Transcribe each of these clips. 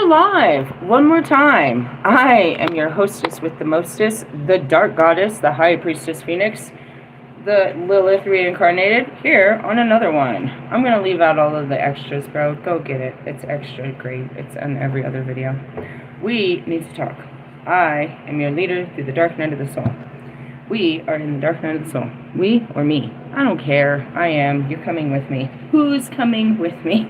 we're live one more time. I am your hostess with the mostest, the Dark Goddess, the High Priestess Phoenix, the Lilith reincarnated, here on another one. I'm going to leave out all of the extras, bro. Go get it. It's extra great. It's on every other video. We need to talk. I am your leader through the dark night of the soul. We are in the dark night of the soul. We or me? I don't care. I am. You're coming with me. Who's coming with me?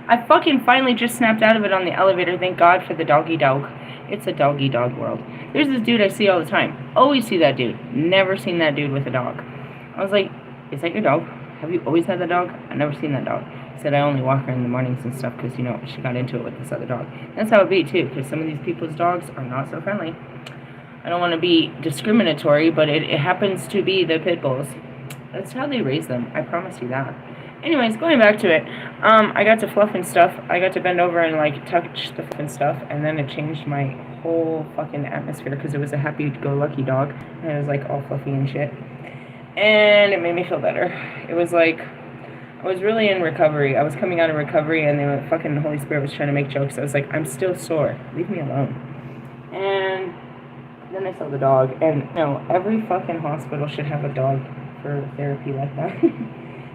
I fucking finally just snapped out of it on the elevator. Thank God for the doggy dog. It's a doggy dog world. There's this dude I see all the time. Always see that dude. Never seen that dude with a dog. I was like, is that your dog? Have you always had that dog? I've never seen that dog. He said I only walk her in the mornings and stuff because, you know, she got into it with this other dog. That's how it be, too, because some of these people's dogs are not so friendly. I don't want to be discriminatory, but it happens to be the pit bulls. That's how they raise them. I promise you that. Anyways, going back to it, I got to fluff and stuff. I got to bend over and, like, touch the fluff and stuff, and then it changed my whole fucking atmosphere because it was a happy-go-lucky dog, and it was, like, all fluffy and shit. And it made me feel better. It was, like, I was really in recovery. I was coming out of recovery, and the fucking Holy Spirit was trying to make jokes. I was like, I'm still sore. Leave me alone. And then I saw the dog, and, you know, every fucking hospital should have a dog for therapy like that.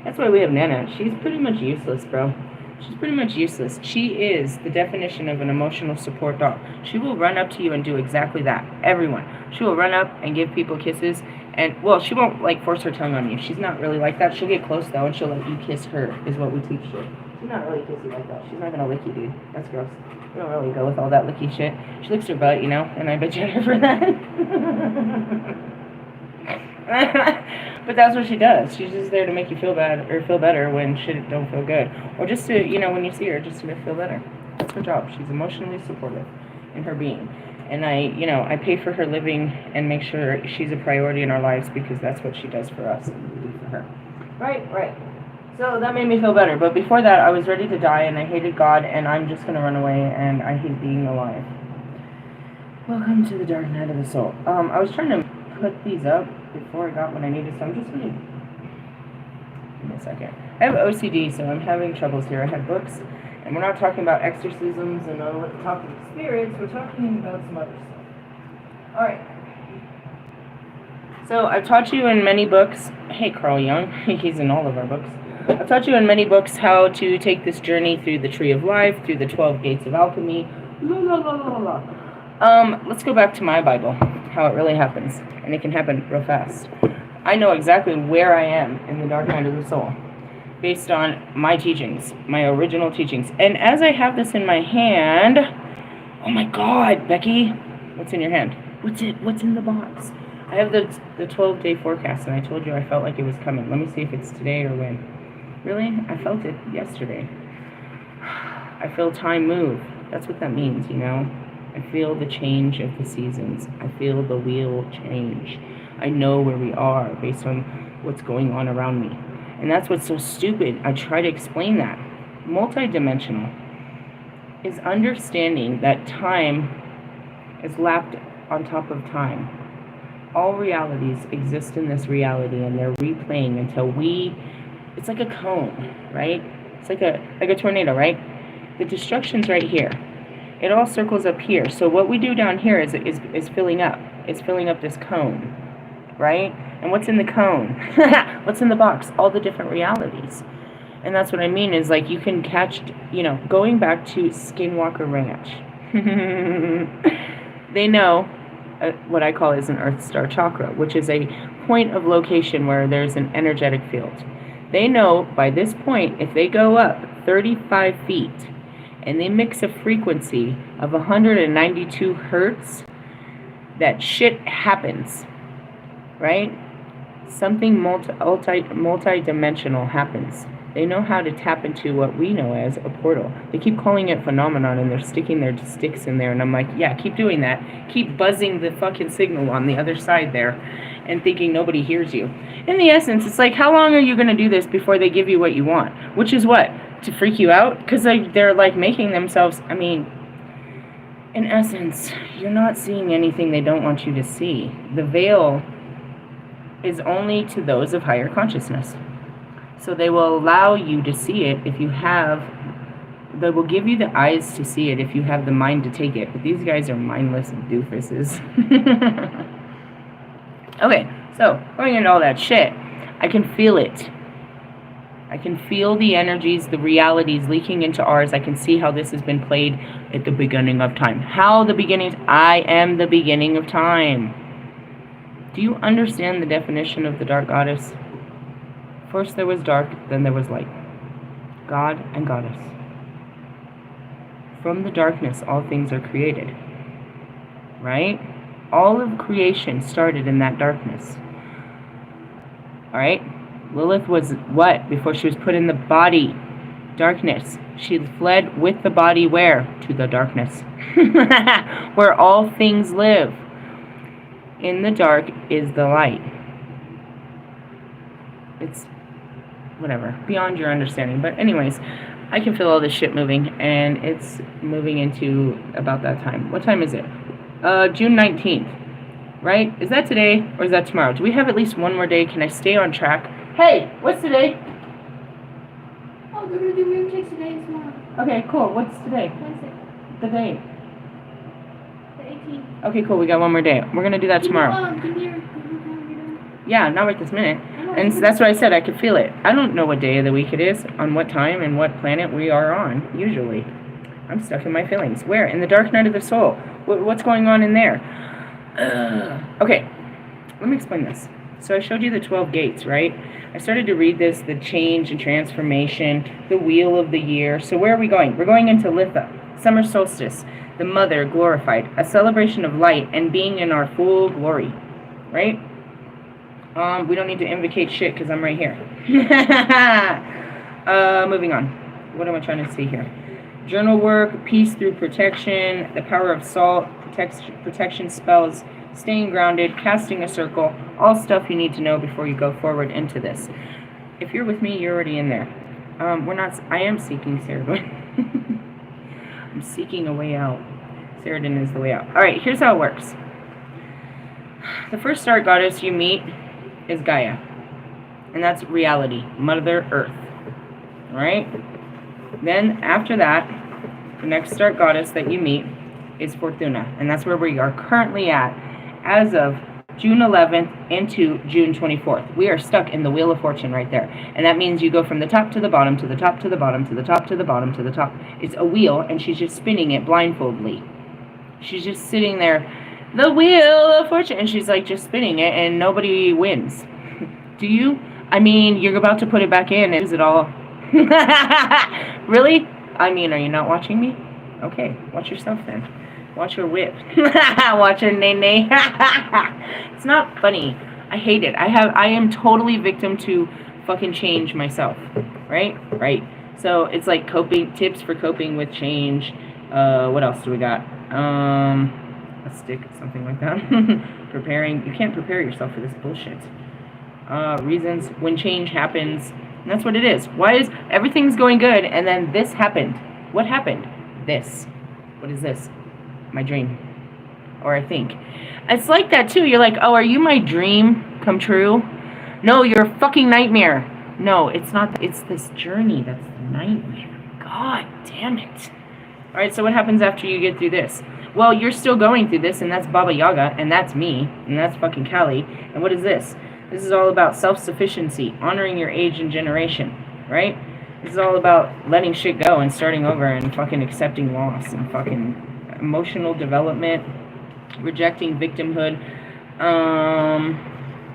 That's why we have Nana. She's pretty much useless, bro. She's pretty much useless. She is the definition of an emotional support dog. She will run up to you and do exactly that. Everyone. She will run up and give people kisses. And, well, she won't, like, force her tongue on you. She's not really like that. She'll get close, though, and she'll let you kiss her, is what we teach her. She's not really kissy like that. She's not going to lick you, dude. That's gross. We don't really go with all that licky shit. She licks her butt, you know, and I bet you her for that. But that's what she does. She's just there to make you feel bad or feel better when shit don't feel good. Or just to, you know, when you see her, just to feel better. That's her job. She's emotionally supportive in her being. And I pay for her living and make sure she's a priority in our lives because that's what she does for us and we do for her. Right. So that made me feel better. But before that, I was ready to die and I hated God and I'm just going to run away and I hate being alive. Welcome to the dark night of the soul. I was trying to put these up before I got what I needed, so I'm just going to... Give me a second. I have OCD, so I'm having troubles here. I have books, and we're not talking about exorcisms and talking spirits. We're talking about some other stuff. Alright. So, I've taught you in many books... Hey, Carl Jung. He's in all of our books. I've taught you in many books how to take this journey through the Tree of Life, through the 12 Gates of Alchemy. Let's go back to my Bible, how it really happens, and it can happen real fast. I know exactly where I am in the dark night of the soul, based on my teachings, my original teachings. And as I have this in my hand, oh my God, Becky, what's in your hand? What's in the box? I have the 12-day forecast, and I told you I felt like it was coming. Let me see if it's today or when. Really? I felt it yesterday. I feel time move. That's what that means, you know? I feel the change of the seasons. I feel the wheel change. I know where we are based on what's going on around me. And that's what's so stupid. I try to explain that. Multidimensional is understanding that time is lapped on top of time. All realities exist in this reality and they're replaying until it's like a cone, right? It's like a tornado, right? The destruction's right here. It all circles up here. So what we do down here is filling up. It's filling up this cone, right? And what's in the cone? What's in the box? All the different realities. And that's what I mean is like you can catch, you know, going back to Skinwalker Ranch. They know what I call is an Earth Star Chakra, which is a point of location where there's an energetic field. They know by this point, if they go up 35 feet, and they mix a frequency of 192 hertz, that shit happens, right? Something multi-dimensional happens. They know how to tap into what we know as a portal. They keep calling it phenomenon, and they're sticking their sticks in there, and I'm like, yeah, keep doing that. Keep buzzing the fucking signal on the other side there, and thinking nobody hears you. In the essence, it's like, how long are you going to do this before they give you what you want? Which is what? To freak you out? Because they're like making themselves, I mean, in essence, you're not seeing anything they don't want you to see. The veil is only to those of higher consciousness. So they will allow you to see it if you have They will give you the eyes to see it if you have the mind to take it. But these guys are mindless doofuses. Okay, so going into all that shit, I can feel it. I can feel the energies, the realities leaking into ours. I can see how this has been played at the beginning of time. How the beginning, I am the beginning of time. Do you understand the definition of the Dark Goddess? First there was dark, then there was light. God and Goddess. From the darkness, all things are created. Right? All of creation started in that darkness. Alright? Lilith was what? Before she was put in the body? Darkness. She fled with the body where? To the darkness. Where all things live. In the dark is the light. It's whatever, beyond your understanding. But anyways, I can feel all this shit moving, and it's moving into about that time. What time is it? June 19th, right? Is that today, or is that tomorrow? Do we have at least one more day? Can I stay on track? Hey, what's today? Oh, we're going to do room checks today and tomorrow. Okay, cool. What's today? Wednesday. The day. The 18th. Okay, cool. We got one more day. We're going to do that tomorrow. Give me your calendar. Yeah, not right this minute. And that's what I said. I could feel it. I don't know what day of the week it is, on what time, and what planet we are on, usually. I'm stuck in my feelings. Where? In the dark night of the soul. What's going on in there? Okay, let me explain this. So I showed you the 12 gates, right? I started to read this, the change and transformation, the wheel of the year. So where are we going? We're going into Litha, summer solstice, the mother glorified, a celebration of light and being in our full glory, right? We don't need to invocate shit because I'm right here. Moving on. What am I trying to see here? Journal work, peace through protection, the power of salt, protection spells, staying grounded, casting a circle, all stuff you need to know before you go forward into this. If you're with me, you're already in there. I am seeking Seradin. I'm seeking a way out. Seradin is the way out. Alright, here's how it works. The first Dark Goddess you meet is Gaia. And that's reality, Mother Earth. Alright? Then, after that, the next Dark Goddess that you meet is Fortuna. And that's where we are currently at as of June 11th into June 24th. We are stuck in the Wheel of Fortune right there. And that means you go from the top to the bottom, to the top to the bottom, to the top to the bottom, to the top. It's a wheel, and she's just spinning it blindfoldedly. She's just sitting there, the Wheel of Fortune, and she's like just spinning it, and nobody wins. Do you? I mean, you're about to put it back in, and is it all? Really? I mean, are you not watching me? Okay, watch yourself then. Watch your whip. Watch your nay-nay. It's not funny. I hate it. I am totally victim to fucking change myself. Right? Right. So it's like tips for coping with change. What else do we got? A stick, something like that. Preparing. You can't prepare yourself for this bullshit. Reasons when change happens. And that's what it is. Why is everything's going good and then this happened? What happened? This. What is this? My dream. Or I think. It's like that too. You're like, oh, are you my dream come true? No, you're a fucking nightmare. No, it's not. It's this journey that's the nightmare. God damn it. Alright, so what happens after you get through this? Well, you're still going through this, and that's Baba Yaga, and that's me, and that's fucking Kali. And what is this? This is all about self-sufficiency, honoring your age and generation, right? This is all about letting shit go and starting over and fucking accepting loss and fucking emotional development, rejecting victimhood.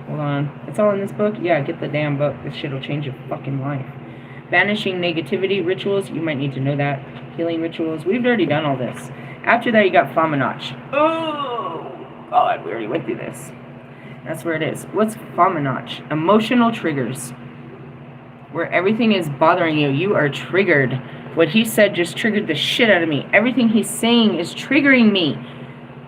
Hold on. It's all in this book? Yeah, get the damn book. This shit will change your fucking life. Banishing negativity rituals. You might need to know that. Healing rituals. We've already done all this. After that, you got Famanach. Oh, God, we already went through this. That's where it is. What's Famanach? Emotional triggers. Where everything is bothering you. You are triggered. What he said just triggered the shit out of me. Everything he's saying is triggering me.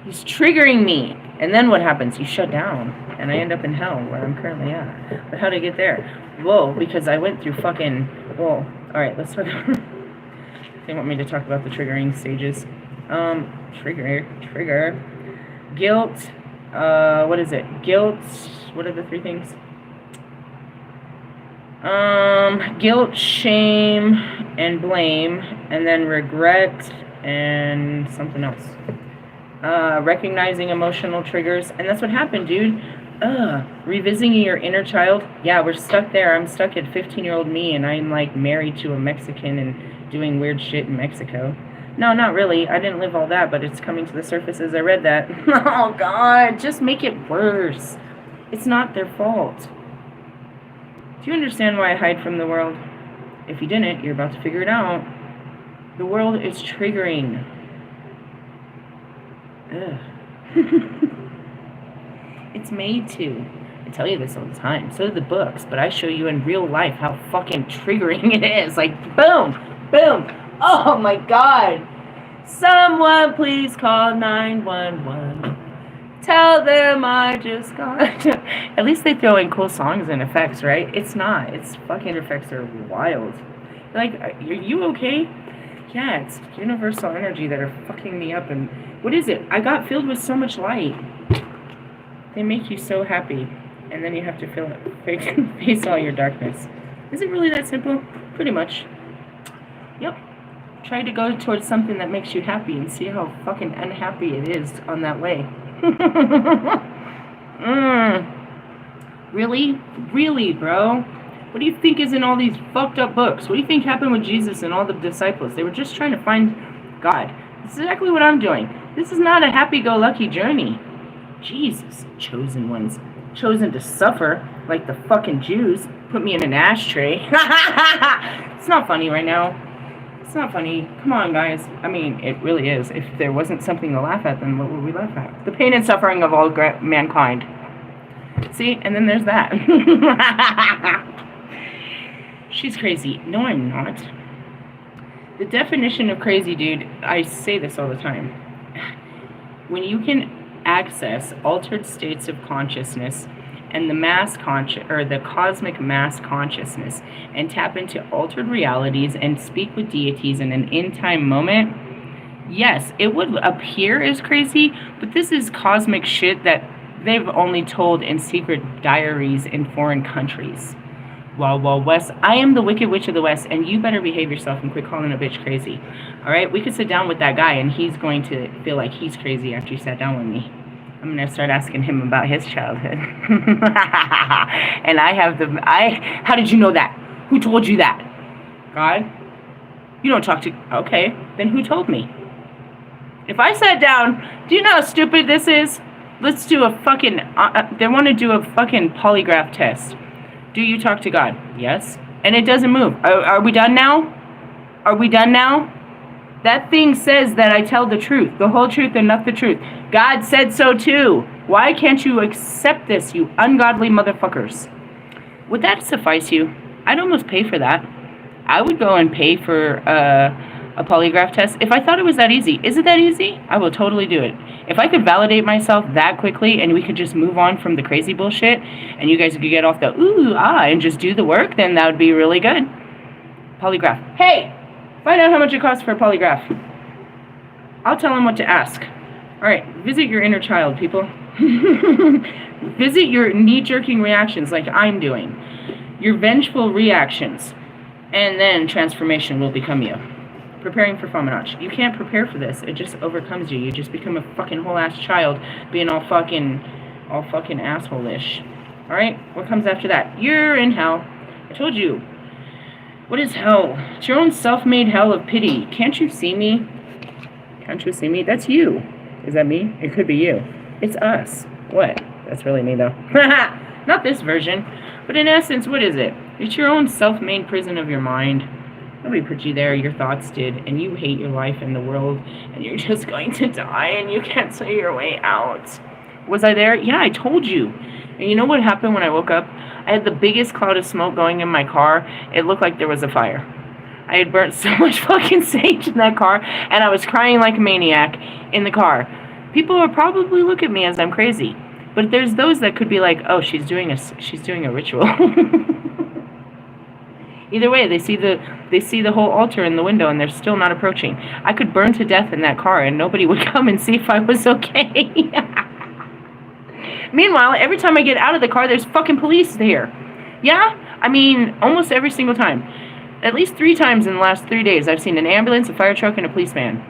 He's triggering me. And then what happens? You shut down. And I end up in hell, where I'm currently at. But how did I get there? Whoa, because I went through fucking... Whoa. Alright, let's talk about... They want me to talk about the triggering stages. Trigger. Guilt. What is it? Guilt. What are the three things? Guilt, shame, and blame. and then regret, and something else. Recognizing emotional triggers, and that's what happened, dude. Revisiting your inner child. Yeah, we're stuck there. I'm stuck at 15-year-old me, and I'm like married to a Mexican and doing weird shit in Mexico. No, not really. I didn't live all that, but it's coming to the surface as I read that. Oh, God, just make it worse. It's not their fault. Do you understand why I hide from the world? If you didn't, you're about to figure it out. The world is triggering. Ugh. It's made to. I tell you this all the time. So do the books, but I show you in real life how fucking triggering it is. Like, boom, boom. Oh my God. Someone please call 911. Tell them I just got. At least they throw in cool songs and effects, right? It's not. It's fucking effects are wild. Like, are you okay? Yeah, it's universal energy that are fucking me up. And what is it? I got filled with so much light. They make you so happy, and then you have to face all your darkness. Is it really that simple? Pretty much. Yep. Try to go towards something that makes you happy and see how fucking unhappy it is on that way. Really? Really, bro? What do you think is in all these fucked up books? What do you think happened with Jesus and all the disciples? They were just trying to find God. This is exactly what I'm doing. This is not a happy-go-lucky journey. Jesus, chosen ones. Chosen to suffer like the fucking Jews. Put me in an ashtray. It's not funny right now. It's not funny. Come on, guys. I mean, it really is. If there wasn't something to laugh at, then what would we laugh at? The pain and suffering of all mankind. See? And then there's that. She's crazy. No, I'm not. The definition of crazy, dude, I say this all the time. When you can access altered states of consciousness and the cosmic mass consciousness and tap into altered realities and speak with deities in an in-time moment, yes, it would appear as crazy, but this is cosmic shit that they've only told in secret diaries in foreign countries. Wild West. I am the Wicked Witch of the West, and you better behave yourself and quit calling a bitch crazy. All right? We could sit down with that guy, and he's going to feel like he's crazy after you sat down with me. I'm going to start asking him about his childhood. And how did you know that? Who told you that? God? You don't talk to, okay, then who told me? If I sat down, do you know how stupid this is? Let's do a fucking, they want to do a fucking polygraph test. Do you talk to God? Yes. And it doesn't move. Are we done now? Are we done now? That thing says that I tell the truth, the whole truth and not the truth. God said so too. Why can't you accept this, you ungodly motherfuckers? Would that suffice you? I'd almost pay for that. I would go and pay for a polygraph test if I thought it was that easy. Is it that easy? I will totally do it. If I could validate myself that quickly and we could just move on from the crazy bullshit and you guys could get off the ooh, and just do the work, then that would be really good. Polygraph. Hey, find out how much it costs for a polygraph. I'll tell them what to ask. All right, visit your inner child, people. Visit your knee-jerking reactions like I'm doing. Your vengeful reactions. And then transformation will become you. Preparing for Fomenach. You can't prepare for this. It just overcomes you. You just become a fucking whole-ass child being all fucking asshole-ish. All right? What comes after that? You're in hell. I told you. What is hell? It's your own self-made hell of pity. Can't you see me? Can't you see me? That's you. Is that me? It could be you. It's us. What? That's really me, though. Not this version. But in essence, what is it? It's your own self-made prison of your mind. Nobody put you there. Your thoughts did. And you hate your life and the world. And you're just going to die. And you can't see your way out. Was I there? Yeah, I told you. And you know what happened when I woke up? I had the biggest cloud of smoke going in my car. It looked like there was a fire. I had burnt so much fucking sage in that car. And I was crying like a maniac in the car. People would probably look at me as I'm crazy. But there's those that could be like, oh, she's doing a ritual. Either way, they see the whole altar in the window and they're still not approaching. I could burn to death in that car and nobody would come and see if I was okay. Meanwhile, every time I get out of the car, there's fucking police there. Yeah? I mean, almost every single time. at least 3 times in the last 3 days, I've seen an ambulance, a fire truck, and a policeman.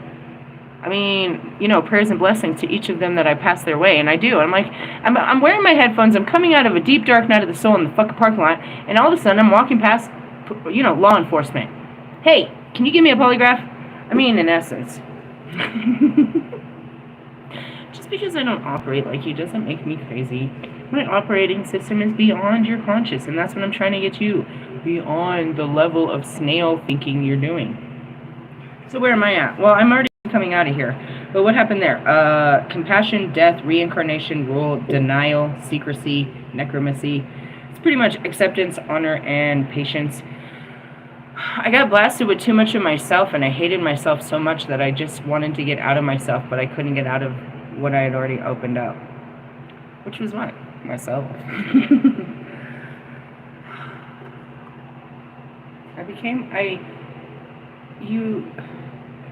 I mean, you know, prayers and blessings to each of them that I pass their way, and I do. I'm like, I'm wearing my headphones, I'm coming out of a deep, dark night of the soul in the fucking parking lot, and all of a sudden I'm walking past, you know, law enforcement. Hey, can you give me a polygraph? I mean, in essence. Just because I don't operate like you doesn't make me crazy. My operating system is beyond your conscious, and that's what I'm trying to get you. Beyond the level of snail thinking you're doing. So where am I at? Well, I'm already coming out of here. But what happened there? Compassion, death, reincarnation, rule, denial, secrecy, necromancy. It's pretty much acceptance, honor, and patience. I got blasted with too much of myself, and I hated myself so much that I just wanted to get out of myself, but I couldn't get out of what I had already opened up. Which was what? Myself.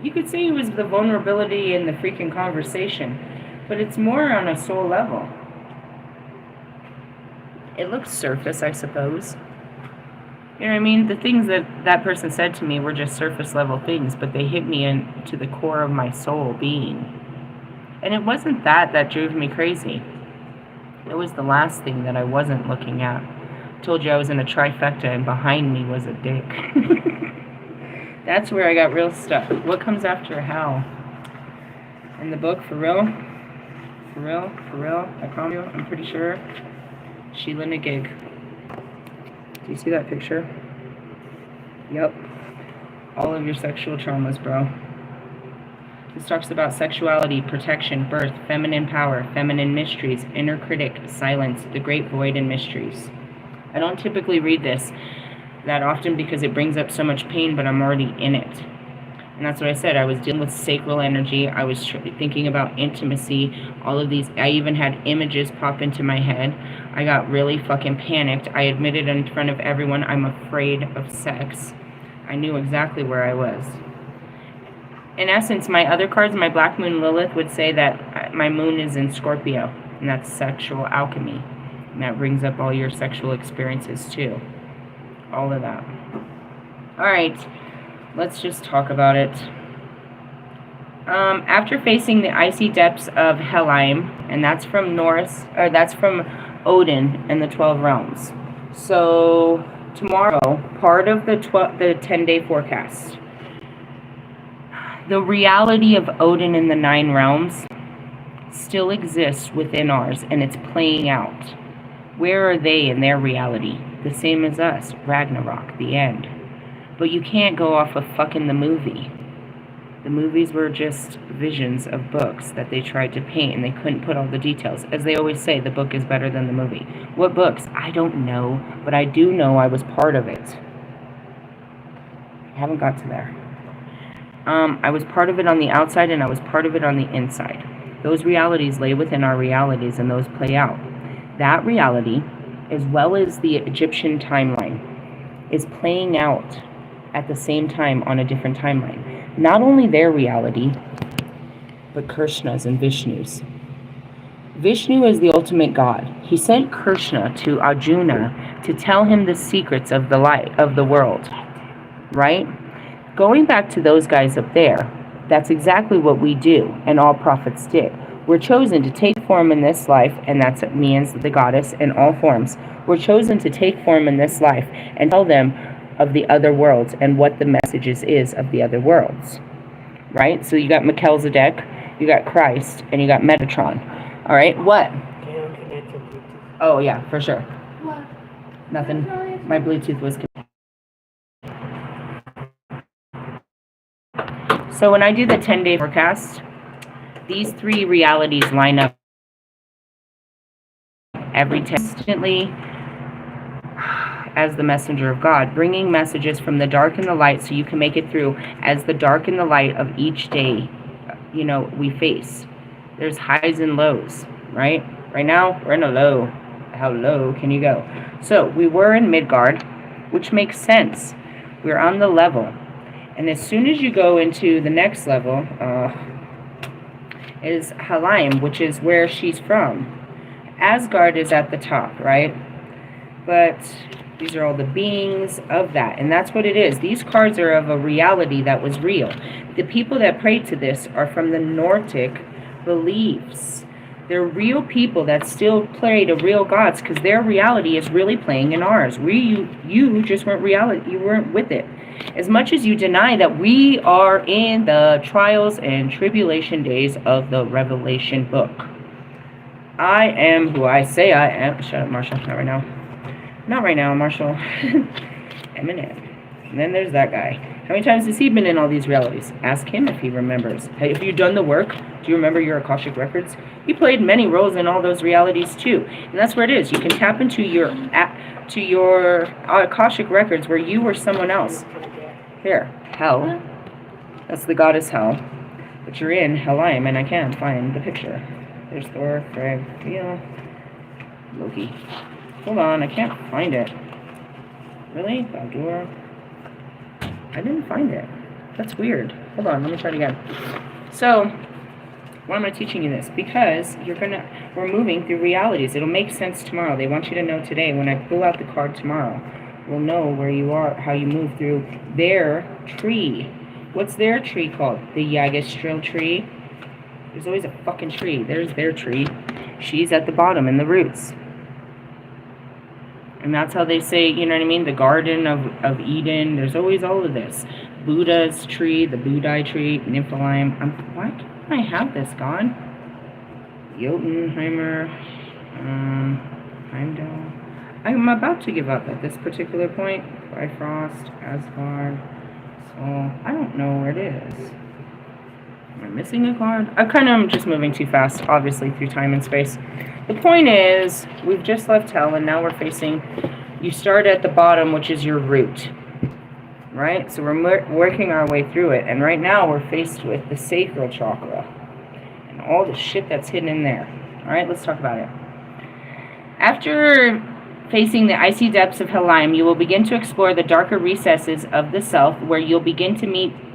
You could say it was the vulnerability in the freaking conversation, but it's more on a soul level. It looks surface, I suppose. You know what I mean? The things that person said to me were just surface level things, but they hit me into the core of my soul being. And it wasn't that drove me crazy. It was the last thing that I wasn't looking at. I told you I was in a trifecta, and behind me was a dick. That's where I got real stuck. What comes after hell? In the book, for real? For real? For real? I promise you, I'm pretty sure. Sheelanagig. Do you see that picture? Yep. All of your sexual traumas, bro. This talks about sexuality, protection, birth, feminine power, feminine mysteries, inner critic, silence, the great void, and mysteries. I don't typically read this that often because it brings up so much pain, but I'm already in it. And that's what I said. I was dealing with sacral energy. I was thinking about intimacy. All of these. I even had images pop into my head. I got really fucking panicked. I admitted in front of everyone I'm afraid of sex. I knew exactly where I was. In essence, my other cards, my Black Moon Lilith, would say that my moon is in Scorpio, and that's sexual alchemy. And that brings up all your sexual experiences too. All of that. Alright, let's just talk about it. After facing the icy depths of Helheim, and that's from Odin and the 12 realms. So tomorrow, part of the 10-day forecast. The reality of Odin in the 9 realms still exists within ours, and it's playing out. Where are they in their reality? The same as us, Ragnarok, the end. But you can't go off of fucking the movie. The movies were just visions of books that they tried to paint, and they couldn't put all the details. As they always say, the book is better than the movie. What books? I don't know, but I do know I was part of it. I haven't got to there. I was part of it on the outside, and I was part of it on the inside. Those realities lay within our realities, and those play out. That reality, as well as the Egyptian timeline, is playing out at the same time on a different timeline. Not only their reality, but Krishna's and Vishnu's. Vishnu is the ultimate God. He sent Krishna to Arjuna to tell him the secrets of the light of the world, right? Going back to those guys up there, that's exactly what we do, and all prophets did. We're chosen to take form in this life, and that's me as the goddess in all forms. We're chosen to take form in this life and tell them of the other worlds and what the messages is of the other worlds, right? So you got Melchizedek, you got Christ, and you got Metatron. All right, what? Oh yeah, for sure. What? Nothing. My Bluetooth was. So when I do the 10-day forecast, these 3 realities line up every instantly as the messenger of God, bringing messages from the dark and the light so you can make it through as the dark and the light of each day, you know, we face. There's highs and lows, right? Right now, we're in a low. How low can you go? So we were in Midgard, which makes sense. We're on the level. And as soon as you go into the next level, is Helheim, which is where she's from. Asgard is at the top, right? But These are all the beings of that. And that's what it is. These cards are of a reality that was real. The people that prayed to this are from the Nordic beliefs. They're real people that still pray to real gods because their reality is really playing in ours. You just weren't reality. You weren't with it. As much as you deny that we are in the trials and tribulation days of the Revelation book. I am who I say I am. Shut up, Marshall. Not right now. Not right now, Marshall. Eminem. And then there's that guy. How many times has he been in all these realities? Ask him if he remembers. Hey, have you done the work? Do you remember your Akashic records? He played many roles in all those realities too. And that's where it is. You can tap into your Akashic records where you were someone else. Here, Hell. That's the goddess Hell. But you're in Helheim, and I can't find the picture. There's Thor, Frigg, Theo, Loki. Hold on, I can't find it. Really? Baldur? I didn't find it. That's weird. Hold on, let me try it again. So, why am I teaching you this? Because we're moving through realities. It'll make sense tomorrow. They want you to know today. When I pull out the card tomorrow, we'll know where you are, how you move through their tree. What's their tree called? The Yggdrasil tree. There's always a fucking tree. There's their tree. She's at the bottom in the roots. And that's how they say, you know what I mean? The Garden of Eden. There's always all of this. Buddha's tree, the Budai tree, Niflheim. Why can't I have this, God? Jotunheimer. Heimdall. I'm about to give up at this particular point. Bifrost, Asgard. So, I don't know where it is. Am I missing a card? I kind of am just moving too fast, obviously, through time and space. The point is, we've just left Hell, and now we're facing, you start at the bottom, which is your root, right? So we're working our way through it, and right now we're faced with the sacral chakra, and all the shit that's hidden in there. All right, let's talk about it. After facing the icy depths of Helheim, you will begin to explore the darker recesses of the self, where you'll begin to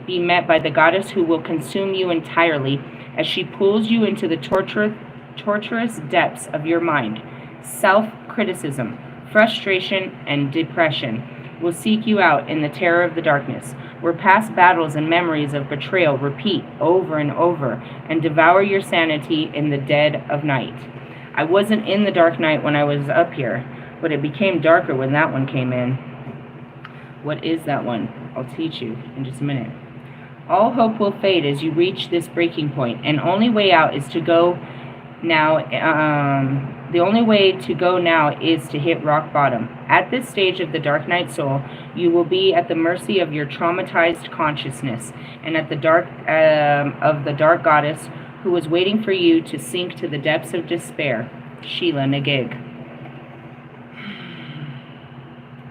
be met by the goddess who will consume you entirely as she pulls you into the torturous depths of your mind. Self-criticism, frustration, and depression will seek you out in the terror of the darkness, where past battles and memories of betrayal repeat over and over and devour your sanity in the dead of night. I wasn't in the dark night when I was up here, but it became darker when that one came in. What is that one? I'll teach you in just a minute. All hope will fade as you reach this breaking point, and only way out is to go now. The only way to go now is to hit rock bottom. At this stage of the Dark Night Soul, you will be at the mercy of your traumatized consciousness, and at the dark goddess who was waiting for you to sink to the depths of despair, Sheelanagig.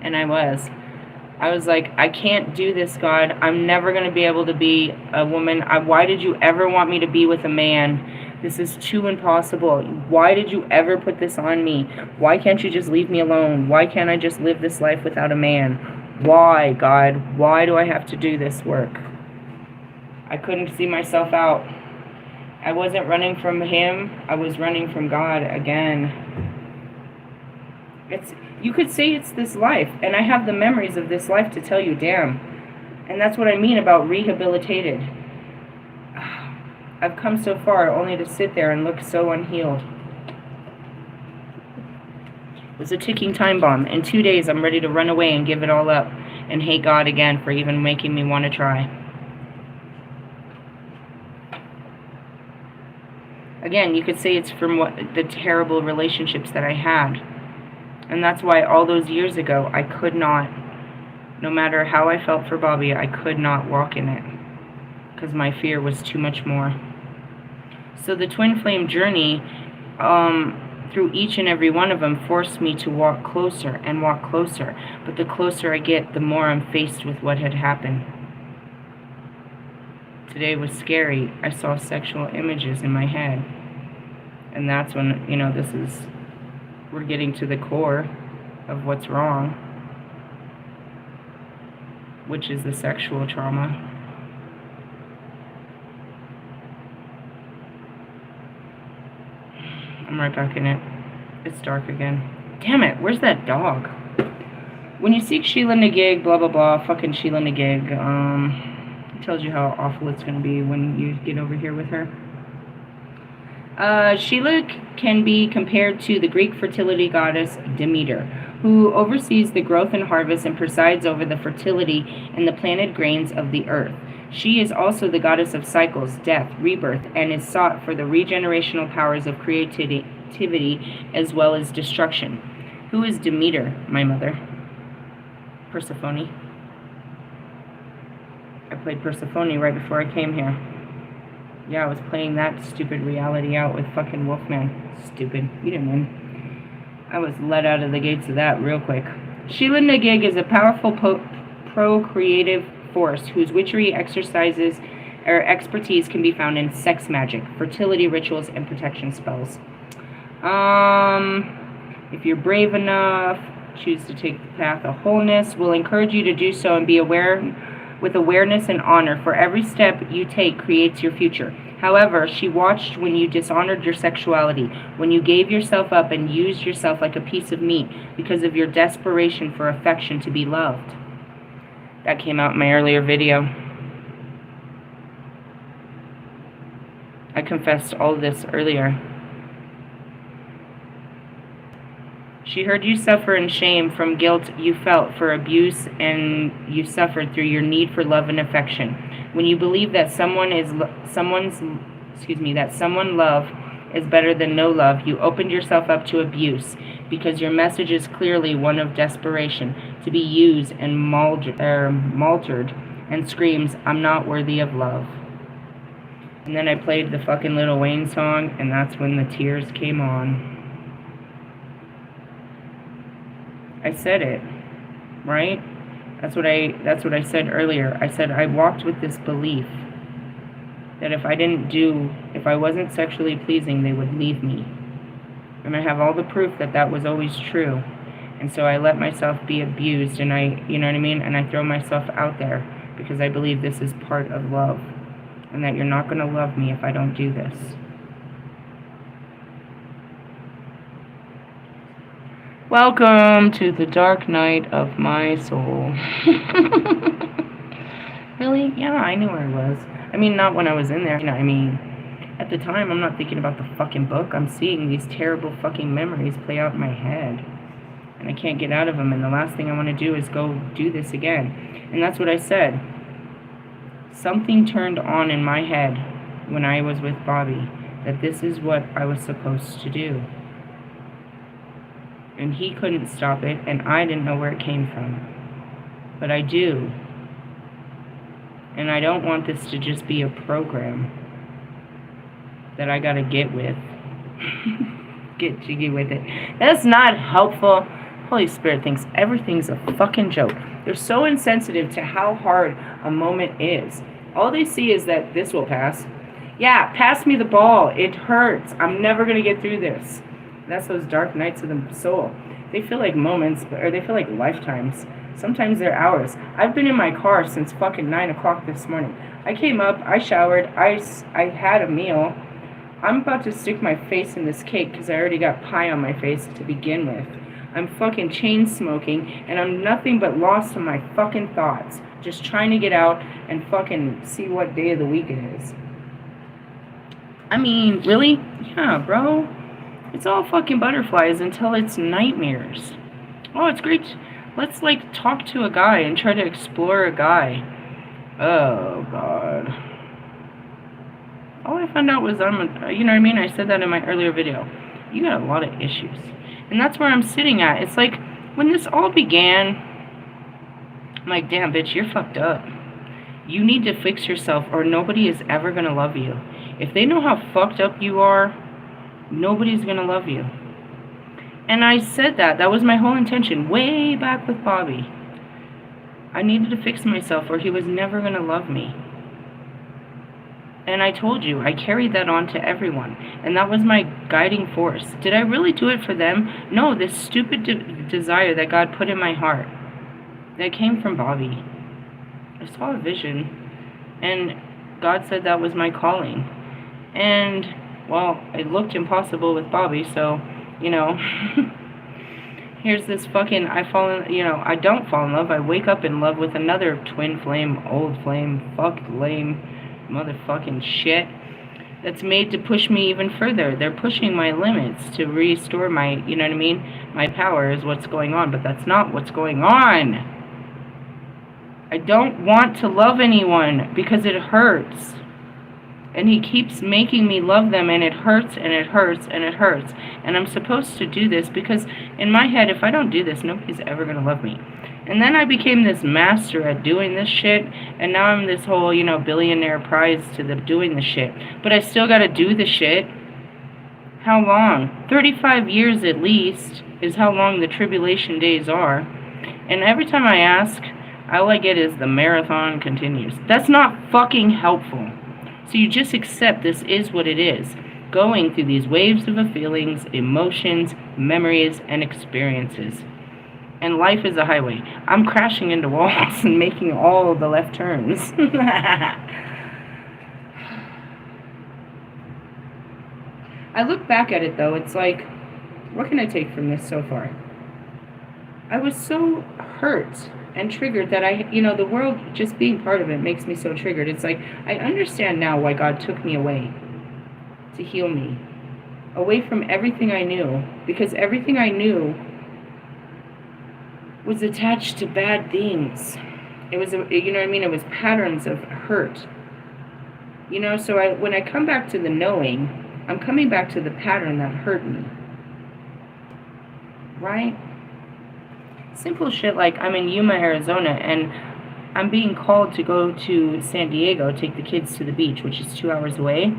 And I was like, I can't do this, God. I'm never going to be able to be a woman. Why did you ever want me to be with a man? This is too impossible. Why did you ever put this on me? Why can't you just leave me alone? Why can't I just live this life without a man? Why, God? Why do I have to do this work? I couldn't see myself out. I wasn't running from him. I was running from God again. You could say it's this life, and I have the memories of this life to tell you, damn. And that's what I mean about rehabilitated. I've come so far only to sit there and look so unhealed. It was a ticking time bomb. In 2 days, I'm ready to run away and give it all up and hate God again for even making me want to try. Again, you could say it's from the terrible relationships that I had. And that's why all those years ago, I could not, no matter how I felt for Bobby, I could not walk in it. Because my fear was too much more. So the twin flame journey, through each and every one of them, forced me to walk closer and walk closer. But the closer I get, the more I'm faced with what had happened. Today was scary. I saw sexual images in my head. And that's when, we're getting to the core of what's wrong, which is the sexual trauma. I'm right back in it. It's dark again. Damn it, where's that dog? When you seek Sheelanagig, blah blah blah, fucking Sheelanagig, it tells you how awful it's going to be when you get over here with her. Sheila can be compared to the Greek fertility goddess Demeter, who oversees the growth and harvest and presides over the fertility and the planted grains of the earth. She is also the goddess of cycles, death, rebirth, and is sought for the regenerational powers of creativity as well as destruction. Who is Demeter, my mother? Persephone. I played Persephone right before I came here. Yeah, I was playing that stupid reality out with fucking Wolfman. Stupid. You didn't win. I was let out of the gates of that real quick. Sheelanagig is a powerful procreative force whose witchery exercises or expertise can be found in sex magic, fertility rituals, and protection spells. If you're brave enough, choose to take the path of wholeness, we'll encourage you to do so and be aware with awareness and honor, for every step you take creates your future. However, she watched when you dishonored your sexuality, when you gave yourself up and used yourself like a piece of meat because of your desperation for affection to be loved. That came out in my earlier video. I confessed all of this earlier. She heard you suffer in shame from guilt you felt for abuse and you suffered through your need for love and affection. When you believe that someone love is better than no love, you opened yourself up to abuse because your message is clearly one of desperation to be used and maltered and screams, "I'm not worthy of love." And then I played the fucking Lil Wayne song, and that's when the tears came on. I said it, right? That's what I said earlier. I said I walked with this belief that if I wasn't sexually pleasing, they would leave me. And I have all the proof that that was always true. And so I let myself be abused, and you know what I mean? And I throw myself out there because I believe this is part of love, and that you're not going to love me if I don't do this. Welcome to the dark night of my soul. Really? Yeah, I knew where I was. I mean, not when I was in there. You know, I mean, at the time, I'm not thinking about the fucking book. I'm seeing these terrible fucking memories play out in my head. And I can't get out of them. And the last thing I want to do is go do this again. And that's what I said. Something turned on in my head when I was with Bobby, that this is what I was supposed to do. And he couldn't stop it, and I didn't know where it came from. But I do. And I don't want this to just be a program that I gotta get with. Get jiggy with it. That's not helpful. Holy Spirit thinks everything's a fucking joke. They're so insensitive to how hard a moment is. All they see is that this will pass. Yeah, pass me the ball. It hurts. I'm never gonna get through this. That's those dark nights of the soul. They feel like moments, or they feel like lifetimes. Sometimes they're hours. I've been in my car since fucking 9 o'clock this morning. I came up, I showered, I had a meal. I'm about to stick my face in this cake because I already got pie on my face to begin with. I'm fucking chain smoking, and I'm nothing but lost in my fucking thoughts. Just trying to get out and fucking see what day of the week it is. I mean, really? Yeah, bro. It's all fucking butterflies until it's nightmares. Oh, it's great. Let's, like, talk to a guy and try to explore a guy. Oh, God. All I found out was you know what I mean? I said that in my earlier video. You got a lot of issues. And that's where I'm sitting at. It's like, when this all began, I'm like, damn, bitch, you're fucked up. You need to fix yourself or nobody is ever going to love you. If they know how fucked up you are, nobody's gonna love you. And I said that. That was my whole intention way back with Bobby. I needed to fix myself or he was never gonna love me. And I told you, I carried that on to everyone. And that was my guiding force. Did I really do it for them? No, this stupid desire that God put in my heart. That came from Bobby. I saw a vision. And God said that was my calling. And well, it looked impossible with Bobby, so, you know, here's this fucking, I don't fall in love. I wake up in love with another twin flame, old flame, fuck lame, motherfucking shit that's made to push me even further. They're pushing my limits to restore my, you know what I mean? My power is what's going on, but that's not what's going on. I don't want to love anyone because it hurts. And he keeps making me love them, and it hurts, and it hurts, and it hurts. And I'm supposed to do this because in my head, if I don't do this, nobody's ever going to love me. And then I became this master at doing this shit, and now I'm this whole, billionaire prize to the doing the shit. But I still got to do the shit. How long? 35 years at least is how long the tribulation days are. And every time I ask, all I get is the marathon continues. That's not fucking helpful. So you just accept this is what it is. Going through these waves of feelings, emotions, memories, and experiences. And life is a highway. I'm crashing into walls and making all the left turns. I look back at it though, it's like, what can I take from this so far? I was so hurt and triggered that the world, just being part of it, makes me so triggered. It's like, I understand now why God took me away to heal me, away from everything I knew, because everything I knew was attached to bad things. It was, it was patterns of hurt. So when I come back to the knowing, I'm coming back to the pattern that hurt me. Right? Simple shit like I'm in Yuma, Arizona, and I'm being called to go to San Diego, take the kids to the beach, which is 2 hours away.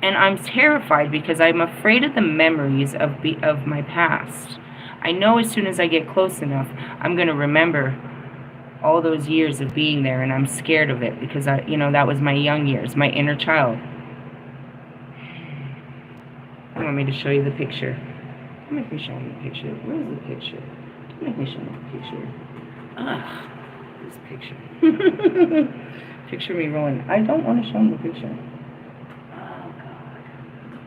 And I'm terrified because I'm afraid of the memories of my past. I know as soon as I get close enough, I'm going to remember all those years of being there, and I'm scared of it because that was my young years, my inner child. You want me to show you the picture? Don't make me show you the picture. Where's the picture? Make me show me the picture. Ugh, this picture. Picture me rolling. I don't want to show him the picture. Oh, God.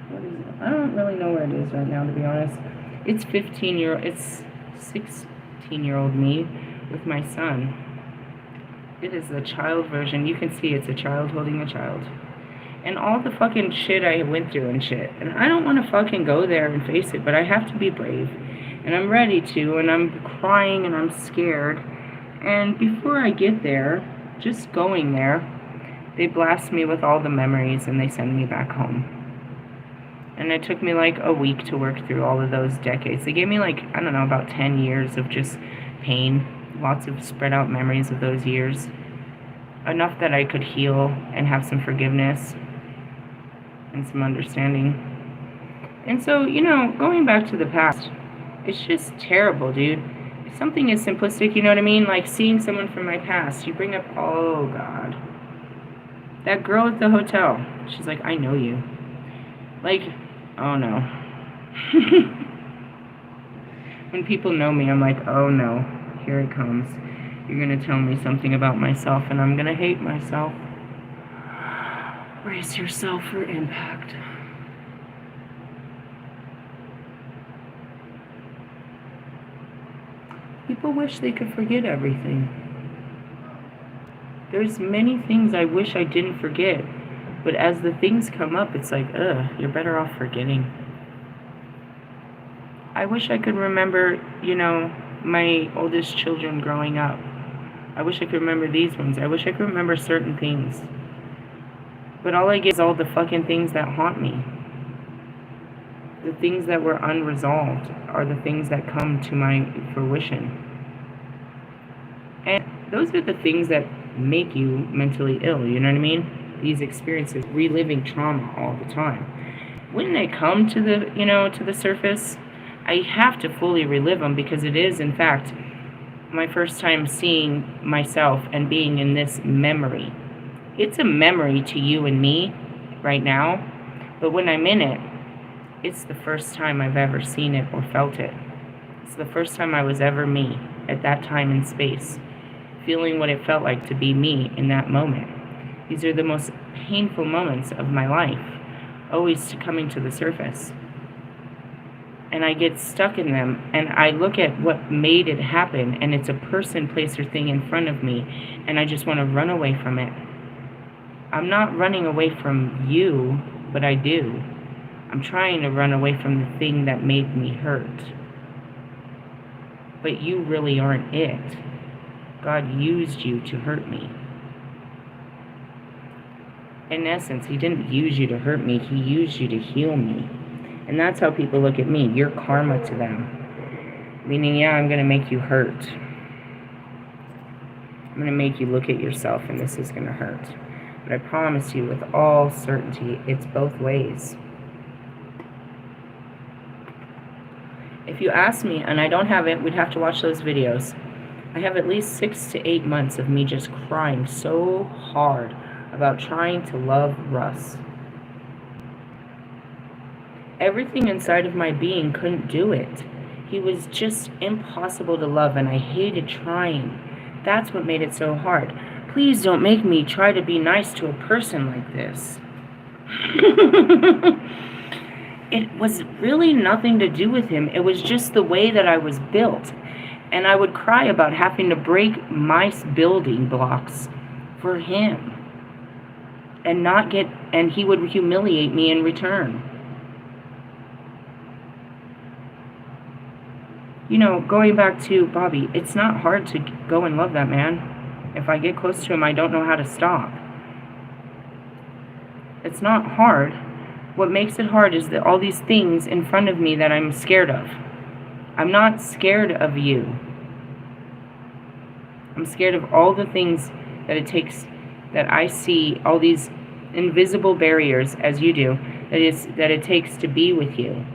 What is it? I don't really know where it is right now, to be honest. It's 16-year-old me with my son. It is the child version. You can see it's a child holding a child. And all the fucking shit I went through and shit. And I don't want to fucking go there and face it, but I have to be brave. And I'm ready to, and I'm crying, and I'm scared. And before I get there, just going there, they blast me with all the memories, and they send me back home. And it took me like a week to work through all of those decades. They gave me like, I don't know, about 10 years of just pain. Lots of spread out memories of those years. Enough that I could heal and have some forgiveness and some understanding. And so, going back to the past, it's just terrible, dude. If something is simplistic, you know what I mean? Like seeing someone from my past, you bring up, oh, God. That girl at the hotel, she's like, I know you. Like, oh, no. When people know me, I'm like, oh, no. Here it comes. You're going to tell me something about myself, and I'm going to hate myself. Brace yourself for impact. People wish they could forget everything. There's many things I wish I didn't forget, but as the things come up, it's like, you're better off forgetting. I wish I could remember, my oldest children growing up. I wish I could remember these ones. I wish I could remember certain things. But all I get is all the fucking things that haunt me. The things that were unresolved are the things that come to my fruition. And those are the things that make you mentally ill, you know what I mean? These experiences, reliving trauma all the time. When they come to the, to the surface, I have to fully relive them because it is, in fact, my first time seeing myself and being in this memory. It's a memory to you and me right now, but when I'm in it, it's the first time I've ever seen it or felt it. It's the first time I was ever me at that time in space, feeling what it felt like to be me in that moment. These are the most painful moments of my life, always coming to the surface. and I get stuck in them, and I look at what made it happen, and it's a person, place, or thing in front of me, and I just want to run away from it. I'm not running away from you, but I do. I'm trying to run away from the thing that made me hurt. But you really aren't it. God used you to hurt me. In essence, He didn't use you to hurt me. He used you to heal me. And that's how people look at me. You're karma to them. Meaning, yeah, I'm going to make you hurt. I'm going to make you look at yourself, and this is going to hurt. But I promise you with all certainty, it's both ways. If you ask me, and I don't have it, we'd have to watch those videos. I have at least 6 to 8 months of me just crying so hard about trying to love Russ. Everything inside of my being couldn't do it. He was just impossible to love, and I hated trying. That's what made it so hard. Please don't make me try to be nice to a person like this. It was really nothing to do with him. It was just the way that I was built. And I would cry about having to break my building blocks for him. And he would humiliate me in return. You know, going back to Bobby, it's not hard to go and love that man. If I get close to him, I don't know how to stop. It's not hard. What makes it hard is that all these things in front of me that I'm scared of. I'm not scared of you. I'm scared of all the things that it takes, that I see, all these invisible barriers, as you do, that it takes to be with you.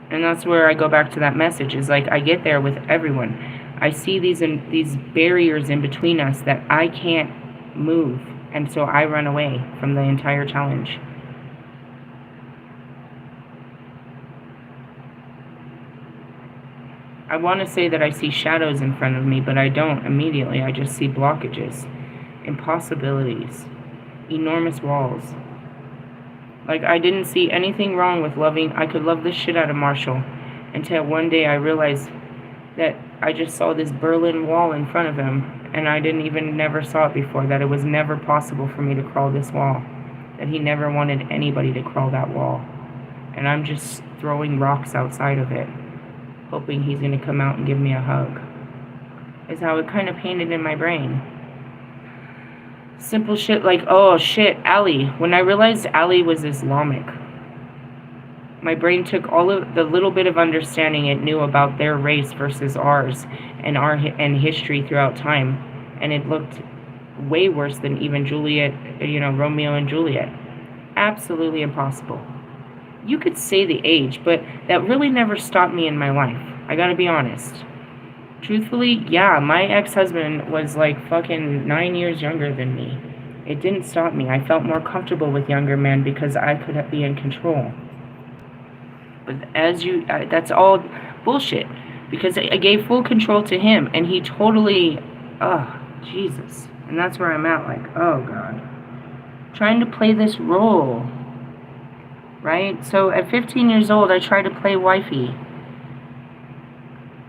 And that's where I go back to that message, is like I get there with everyone. I see these barriers in between us that I can't move, and so I run away from the entire challenge. I want to say that I see shadows in front of me, but I don't immediately. I just see blockages, impossibilities, enormous walls. Like, I didn't see anything wrong with loving. I could love the shit out of Marshall until one day I realized that I just saw this Berlin Wall in front of him, and I never saw it before, that it was never possible for me to crawl this wall, that he never wanted anybody to crawl that wall. And I'm just throwing rocks outside of it, hoping he's going to come out and give me a hug. Is how it kind of painted in my brain. Simple shit like, oh shit, Ali. When I realized Ali was Islamic, my brain took all of the little bit of understanding it knew about their race versus ours and history throughout time, and it looked way worse than even Juliet, Romeo and Juliet. Absolutely impossible. You could say the age, but that really never stopped me in my life. I gotta be honest. Truthfully, yeah, my ex-husband was like fucking 9 years younger than me. It didn't stop me. I felt more comfortable with younger men because I could be in control. But that's all bullshit. Because I gave full control to him, and he totally, Jesus. And that's where I'm at, like, oh God. Trying to play this role. Right? So at 15 years old, I tried to play wifey.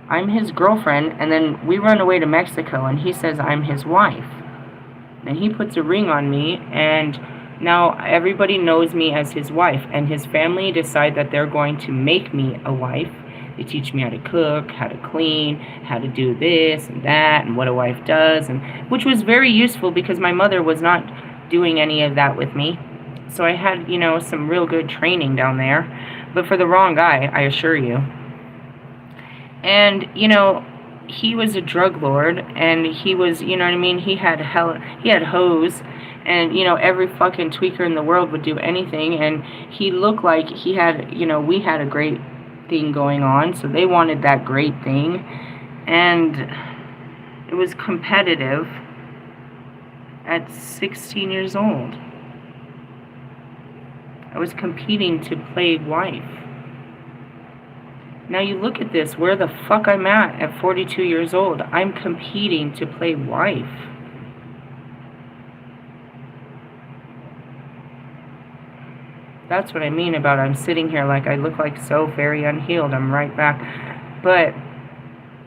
I'm his girlfriend, and then we run away to Mexico, and he says I'm his wife. And he puts a ring on me, and now everybody knows me as his wife, and his family decide that they're going to make me a wife. They teach me how to cook, how to clean, how to do this and that, and what a wife does, and which was very useful because my mother was not doing any of that with me. So I had, some real good training down there, but for the wrong guy, I assure you. And, he was a drug lord, and he was, he had hoes, and, every fucking tweaker in the world would do anything, and he looked like he had, we had a great thing going on, so they wanted that great thing, and it was competitive at 16 years old. I was competing to play wife. Now you look at this, where the fuck I'm at 42 years old. I'm competing to play wife. That's what I mean about I'm sitting here like I look like so very unhealed. I'm right back. But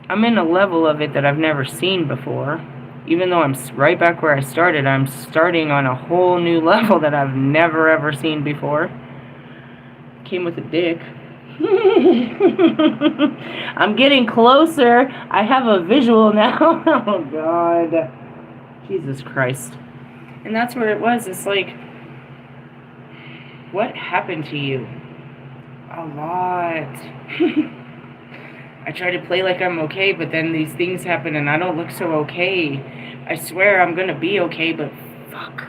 I'm in a level of it that I've never seen before. Even though I'm right back where I started, I'm starting on a whole new level that I've never ever seen before. Came with a dick. I'm getting closer. I have a visual now. Oh, God. Jesus Christ. And that's what it was. It's like, what happened to you? A lot. I try to play like I'm okay, but then these things happen and I don't look so okay. I swear I'm gonna be okay, but fuck.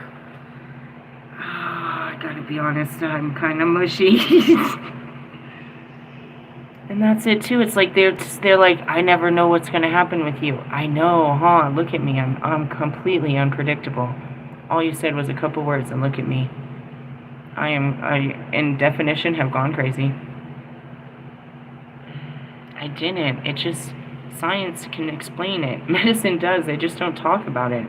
I gotta be honest, I'm kind of mushy. And that's it too. It's like they're like, I never know what's gonna happen with you. I know, huh? Look at me. I'm completely unpredictable. All you said was a couple words, and look at me. I in definition, have gone crazy. I didn't. It just, science can explain it. Medicine does. They just don't talk about it.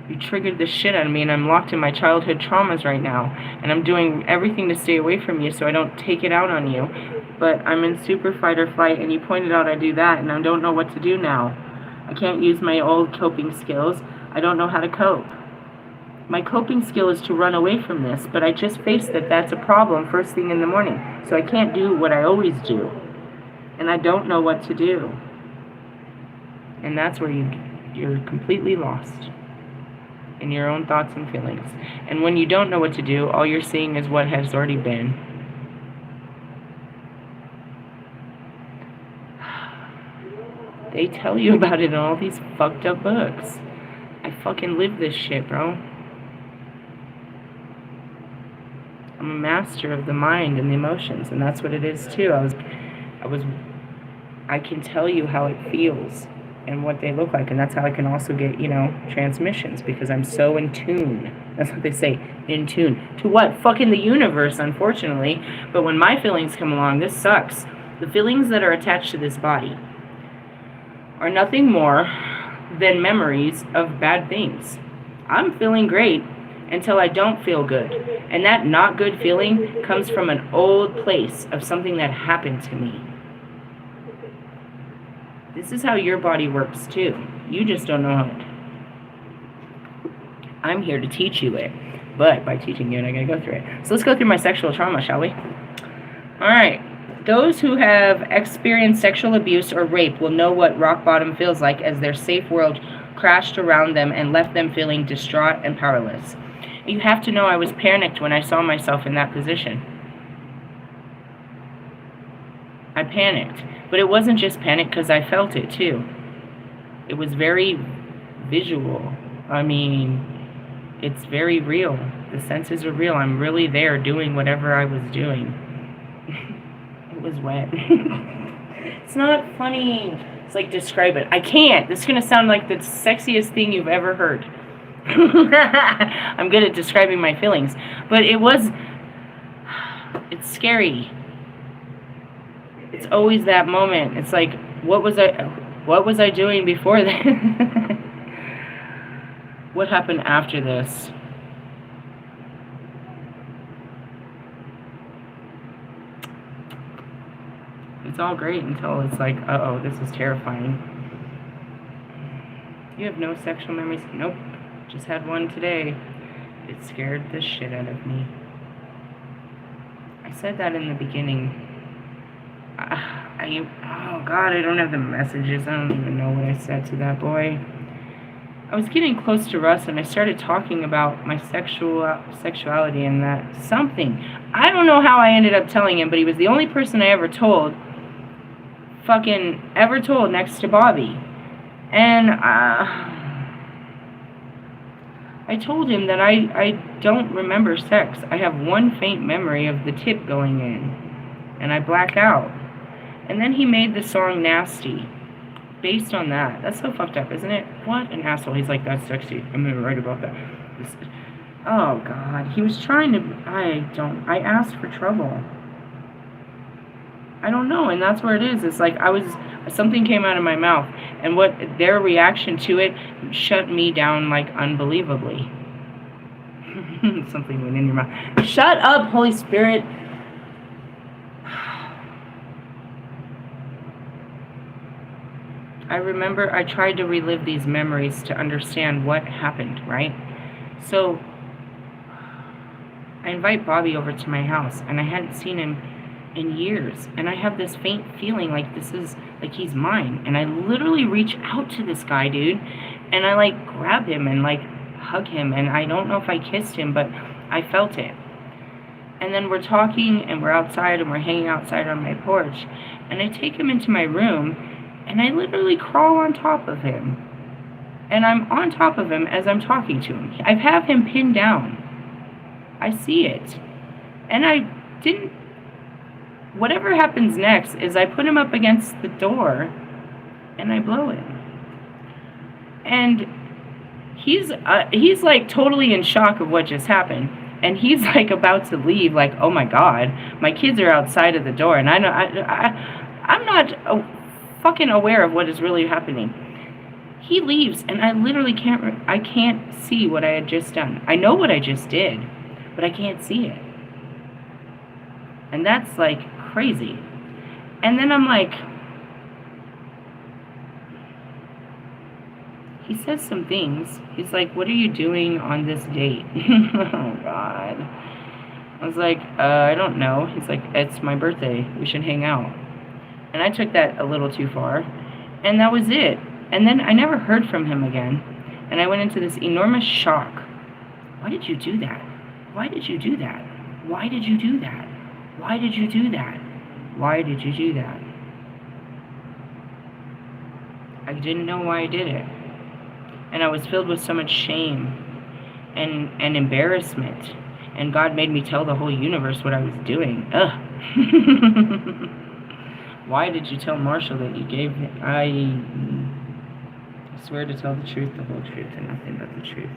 You triggered the shit out of me, and I'm locked in my childhood traumas right now. And I'm doing everything to stay away from you so I don't take it out on you. But I'm in super fight or flight, and you pointed out I do that, and I don't know what to do now. I can't use my old coping skills. I don't know how to cope. My coping skill is to run away from this, but I just faced that that's a problem first thing in the morning. So I can't do what I always do. And I don't know what to do. And that's where you're completely lost in your own thoughts and feelings. And when you don't know what to do, all you're seeing is what has already been. They tell you about it in all these fucked up books. I fucking live this shit, bro. I'm a master of the mind and the emotions, and that's what it is too. I can tell you how it feels and what they look like, and that's how I can also get, transmissions, because I'm so in tune. That's what they say, in tune. To what? Fucking the universe, unfortunately. But when my feelings come along, this sucks. The feelings that are attached to this body are nothing more than memories of bad things. I'm feeling great until I don't feel good. And that not good feeling comes from an old place of something that happened to me. This is how your body works too. You just don't know it. I'm here to teach you it. But by teaching you it, I gotta go through it. So let's go through my sexual trauma, shall we? Alright. Those who have experienced sexual abuse or rape will know what rock bottom feels like, as their safe world crashed around them and left them feeling distraught and powerless. You have to know I was panicked when I saw myself in that position. I panicked. But it wasn't just panic, because I felt it too. It was very visual. I mean, it's very real. The senses are real. I'm really there doing whatever I was doing. It was wet. It's not funny. It's like, describe it. I can't. This is going to sound like the sexiest thing you've ever heard. I'm good at describing my feelings. But it's scary. It's always that moment. It's like, what was I doing before that? What happened after this? It's all great until it's like, uh-oh, this is terrifying. You have no sexual memories? Nope. Just had one today. It scared the shit out of me. I said that in the beginning. Oh God, I don't have the messages. I don't even know what I said to that boy. I was getting close to Russ, and I started talking about my sexuality and that something. I don't know how I ended up telling him, but he was the only person I ever told next to Bobby. And I told him that I don't remember sex. I have one faint memory of the tip going in, and I black out. And then he made the song Nasty based on that. That's so fucked up, isn't it? What an asshole. He's like, that's sexy. I'm going to write about that. Oh, God. He was trying to... I asked for trouble. I don't know, and that's where it is. It's like something came out of my mouth, and what their reaction to it shut me down, like, unbelievably. Something went in your mouth. Shut up, Holy Spirit. I remember I tried to relive these memories to understand what happened, right? So I invite Bobby over to my house, and I hadn't seen him in years, and I have this faint feeling like this is, like he's mine, and I literally reach out to this guy, dude, and I like grab him and like hug him, and I don't know if I kissed him, but I felt it. And then we're talking, and we're outside, and we're hanging outside on my porch, and I take him into my room, and I literally crawl on top of him. And I'm on top of him as I'm talking to him. I have him pinned down. I see it. And I didn't... Whatever happens next is I put him up against the door, and I blow him. And he's like totally in shock of what just happened. And he's like about to leave, like, oh my God, my kids are outside of the door, and I'm not fucking aware of what is really happening. He leaves, and I literally can't see what I had just done. I know what I just did, but I can't see it. And that's like crazy. And then I'm like, he says some things. He's like, what are you doing on this date? Oh God. I was like, I don't know. He's like, it's my birthday. We should hang out. And I took that a little too far. And that was it. And then I never heard from him again. And I went into this enormous shock. Why did you do that? Why did you do that? Why did you do that? Why did you do that? Why did you do that? I didn't know why I did it. And I was filled with so much shame and embarrassment. And God made me tell the whole universe what I was doing. Ugh. Why did you tell Marshall that you gave him? I swear to tell the truth, the whole truth, and nothing but the truth.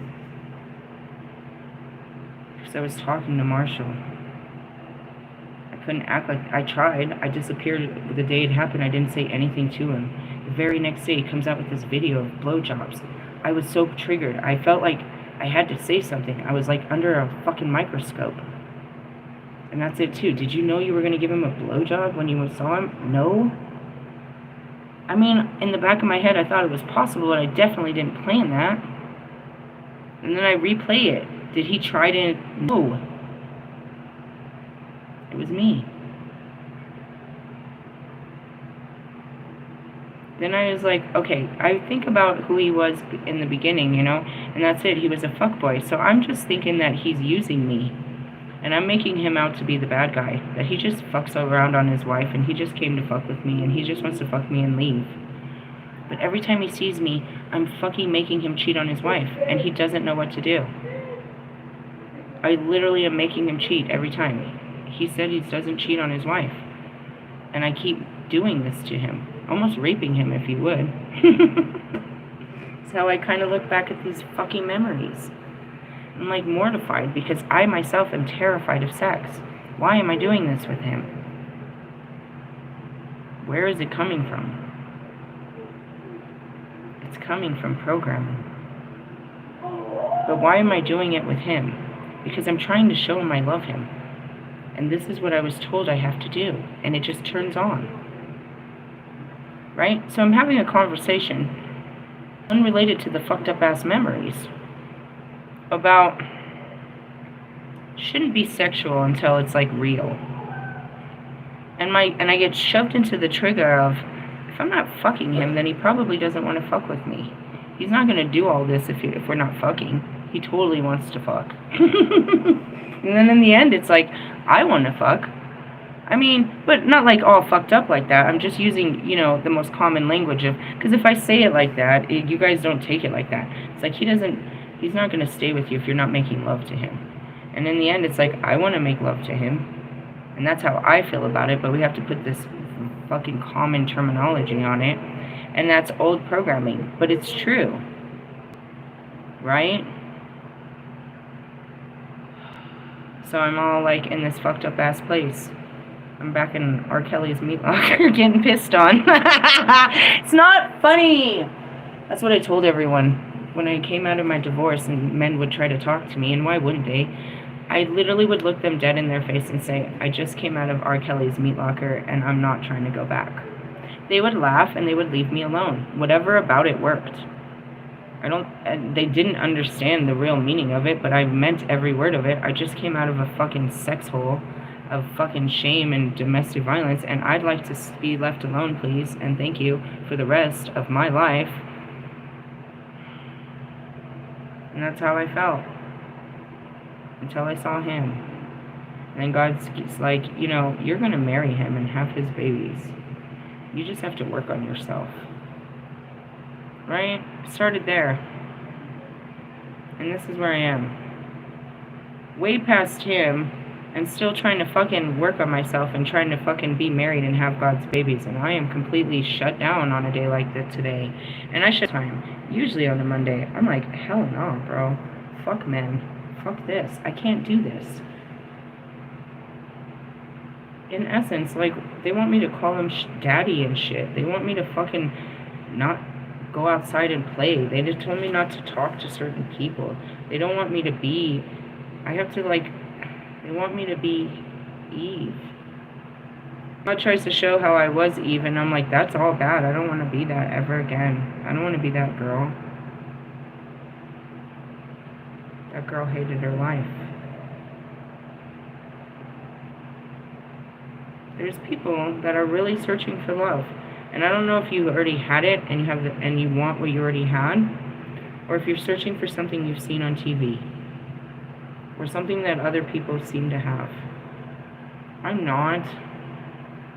Because I was talking to Marshall. I couldn't act like I tried. I disappeared the day it happened. I didn't say anything to him. The very next day, he comes out with this video of blowjobs. I was so triggered. I felt like I had to say something. I was like under a fucking microscope. And that's it too. Did you know you were going to give him a blowjob when you saw him? No. I mean, in the back of my head, I thought it was possible, but I definitely didn't plan that. And then I replay it. Did he try to? No. It was me. Then I was like, okay, I think about who he was in the beginning, you know, and that's it. He was a fuckboy. So I'm just thinking that he's using me. And I'm making him out to be the bad guy. That he just fucks around on his wife, and he just came to fuck with me, and he just wants to fuck me and leave. But every time he sees me, I'm fucking making him cheat on his wife, and he doesn't know what to do. I literally am making him cheat every time. He said he doesn't cheat on his wife. And I keep doing this to him. Almost raping him if he would. That's how I kind of look back at these fucking memories. I'm like mortified because I myself am terrified of sex. Why am I doing this with him? Where is it coming from? It's coming from programming. But why am I doing it with him? Because I'm trying to show him I love him. And this is what I was told I have to do. And it just turns on. Right? So I'm having a conversation unrelated to the fucked up ass memories about shouldn't be sexual until it's like real. And I get shoved into the trigger of if I'm not fucking him, then he probably doesn't want to fuck with me. He's not going to do all this if we're not fucking. He totally wants to fuck. And then in the end, it's like, I want to fuck. I mean, but not like all fucked up like that. I'm just using, you know, the most common language of, because if I say it like that, you guys don't take it like that. It's like he's not going to stay with you if you're not making love to him. And in the end, it's like, I want to make love to him. And that's how I feel about it, but we have to put this fucking common terminology on it. And that's old programming, but it's true. Right? So I'm all like in this fucked up ass place. I'm back in R. Kelly's meat locker getting pissed on. It's not funny. That's what I told everyone when I came out of my divorce and men would try to talk to me, and why wouldn't they? I literally would look them dead in their face and say, I just came out of R. Kelly's meat locker and I'm not trying to go back. They would laugh and they would leave me alone. Whatever about it worked. They didn't understand the real meaning of it, but I meant every word of it. I just came out of a fucking sex hole of fucking shame and domestic violence, and I'd like to be left alone, please, and thank you for the rest of my life. And that's how I felt. Until I saw him. And God's like, you know, you're going to marry him and have his babies. You just have to work on yourself. Right? Started there. And this is where I am. Way past him, and still trying to fucking work on myself and trying to fucking be married and have God's babies. And I am completely shut down on a day like that today. And I shut time. Usually on a Monday, I'm like, hell no, bro. Fuck men. Fuck this. I can't do this. In essence, like, they want me to call him daddy and shit. They want me to fucking not go outside and play. They just told me not to talk to certain people. They don't want me to be... They want me to be Eve. God tries to show how I was Eve, and I'm like, that's all bad. I don't want to be that ever again. I don't want to be that girl. That girl hated her life. There's people that are really searching for love. And I don't know if you already had it and you want what you already had, or if you're searching for something you've seen on TV, or something that other people seem to have. I'm not.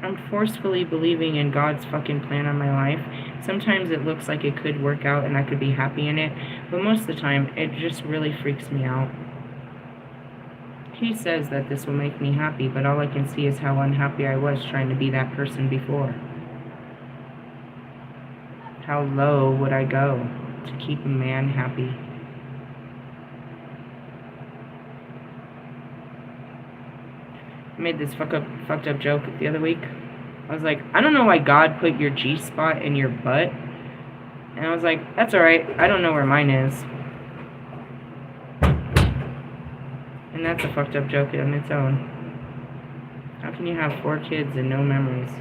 I'm forcefully believing in God's fucking plan on my life. Sometimes it looks like it could work out and I could be happy in it, but most of the time it just really freaks me out. He says that this will make me happy, but all I can see is how unhappy I was trying to be that person before. How low would I go to keep a man happy? I made this fucked up joke the other week. I was like, I don't know why God put your G-spot in your butt. And I was like, that's alright. I don't know where mine is. And that's a fucked up joke on its own. How can you have 4 kids and no memories?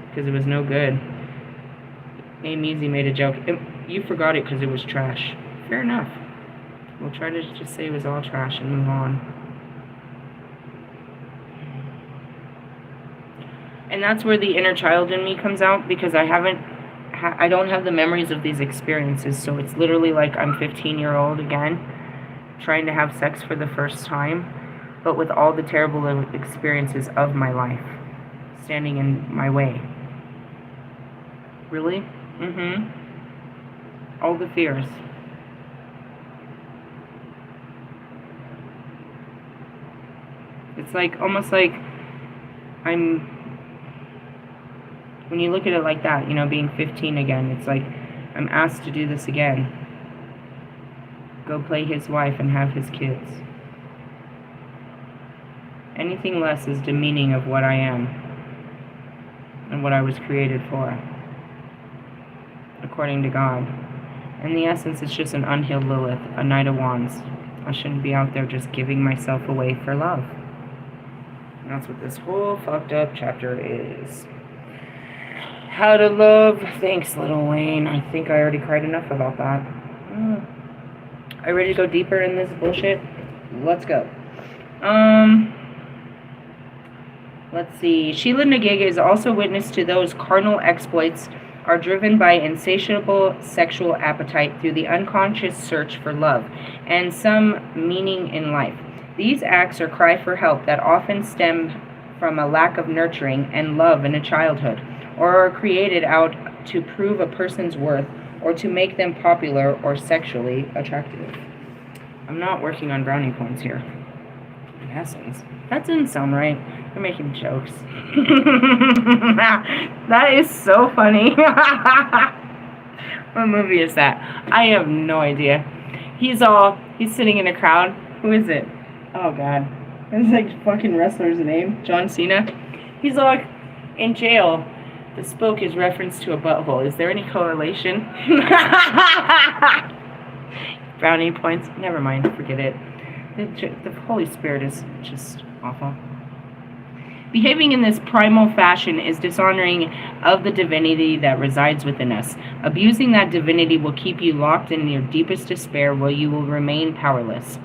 Because it was no good. Aim Easy made a joke. You forgot it because it was trash. Fair enough. We'll try to just say it was all trash and move on. And that's where the inner child in me comes out, because I don't have the memories of these experiences. So it's literally like I'm 15-year-old again, trying to have sex for the first time, but with all the terrible experiences of my life standing in my way. Really? All the fears. It's like, almost like when you look at it like that, you know, being 15 again, it's like I'm asked to do this again. Go play his wife and have his kids. Anything less is demeaning of what I am and what I was created for, according to God. In the essence, it's just an unhealed Lilith, a Knight of Wands. I shouldn't be out there just giving myself away for love. And that's what this whole fucked up chapter is. How to love. Thanks, Little Wayne. I think I already cried enough about that. Are you ready to go deeper in this bullshit? Let's go. Let's see. Sheelanagig is also witness to those carnal exploits are driven by insatiable sexual appetite through the unconscious search for love and some meaning in life. These acts or cry for help that often stem from a lack of nurturing and love in a childhood, or are created out to prove a person's worth or to make them popular or sexually attractive. I'm not working on brownie points here. In essence. That didn't sound right. You're making jokes. That is so funny. What movie is that? I have no idea. He's sitting in a crowd. Who is it? Oh god. It's like fucking wrestler's name. John Cena. He's all in jail. The spoke is reference to a butthole. Is there any correlation? Brownie points. Never mind. Forget it. The Holy Spirit is just awful. Behaving in this primal fashion is dishonoring of the divinity that resides within us. Abusing that divinity will keep you locked in your deepest despair, where you will remain powerless.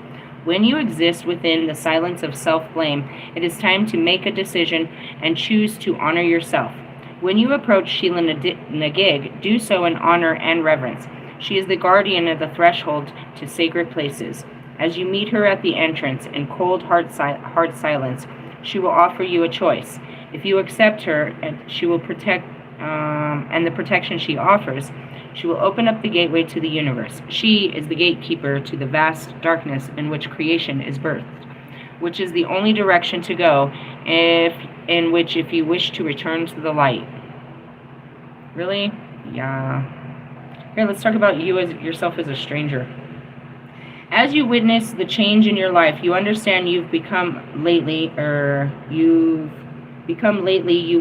When you exist within the silence of self-blame, it is time to make a decision and choose to honor yourself. When you approach Sheelanagig, do so in honor and reverence. She is the guardian of the threshold to sacred places. As you meet her at the entrance in cold, hard silence, she will offer you a choice. If you accept her, and she will protect, and the protection she offers, she will open up the gateway to the universe. She is the gatekeeper to the vast darkness in which creation is birthed, which is the only direction to go if you wish to return to the light. Really? Yeah. Here, let's talk about you as yourself as a stranger. As you witness the change in your life, you understand you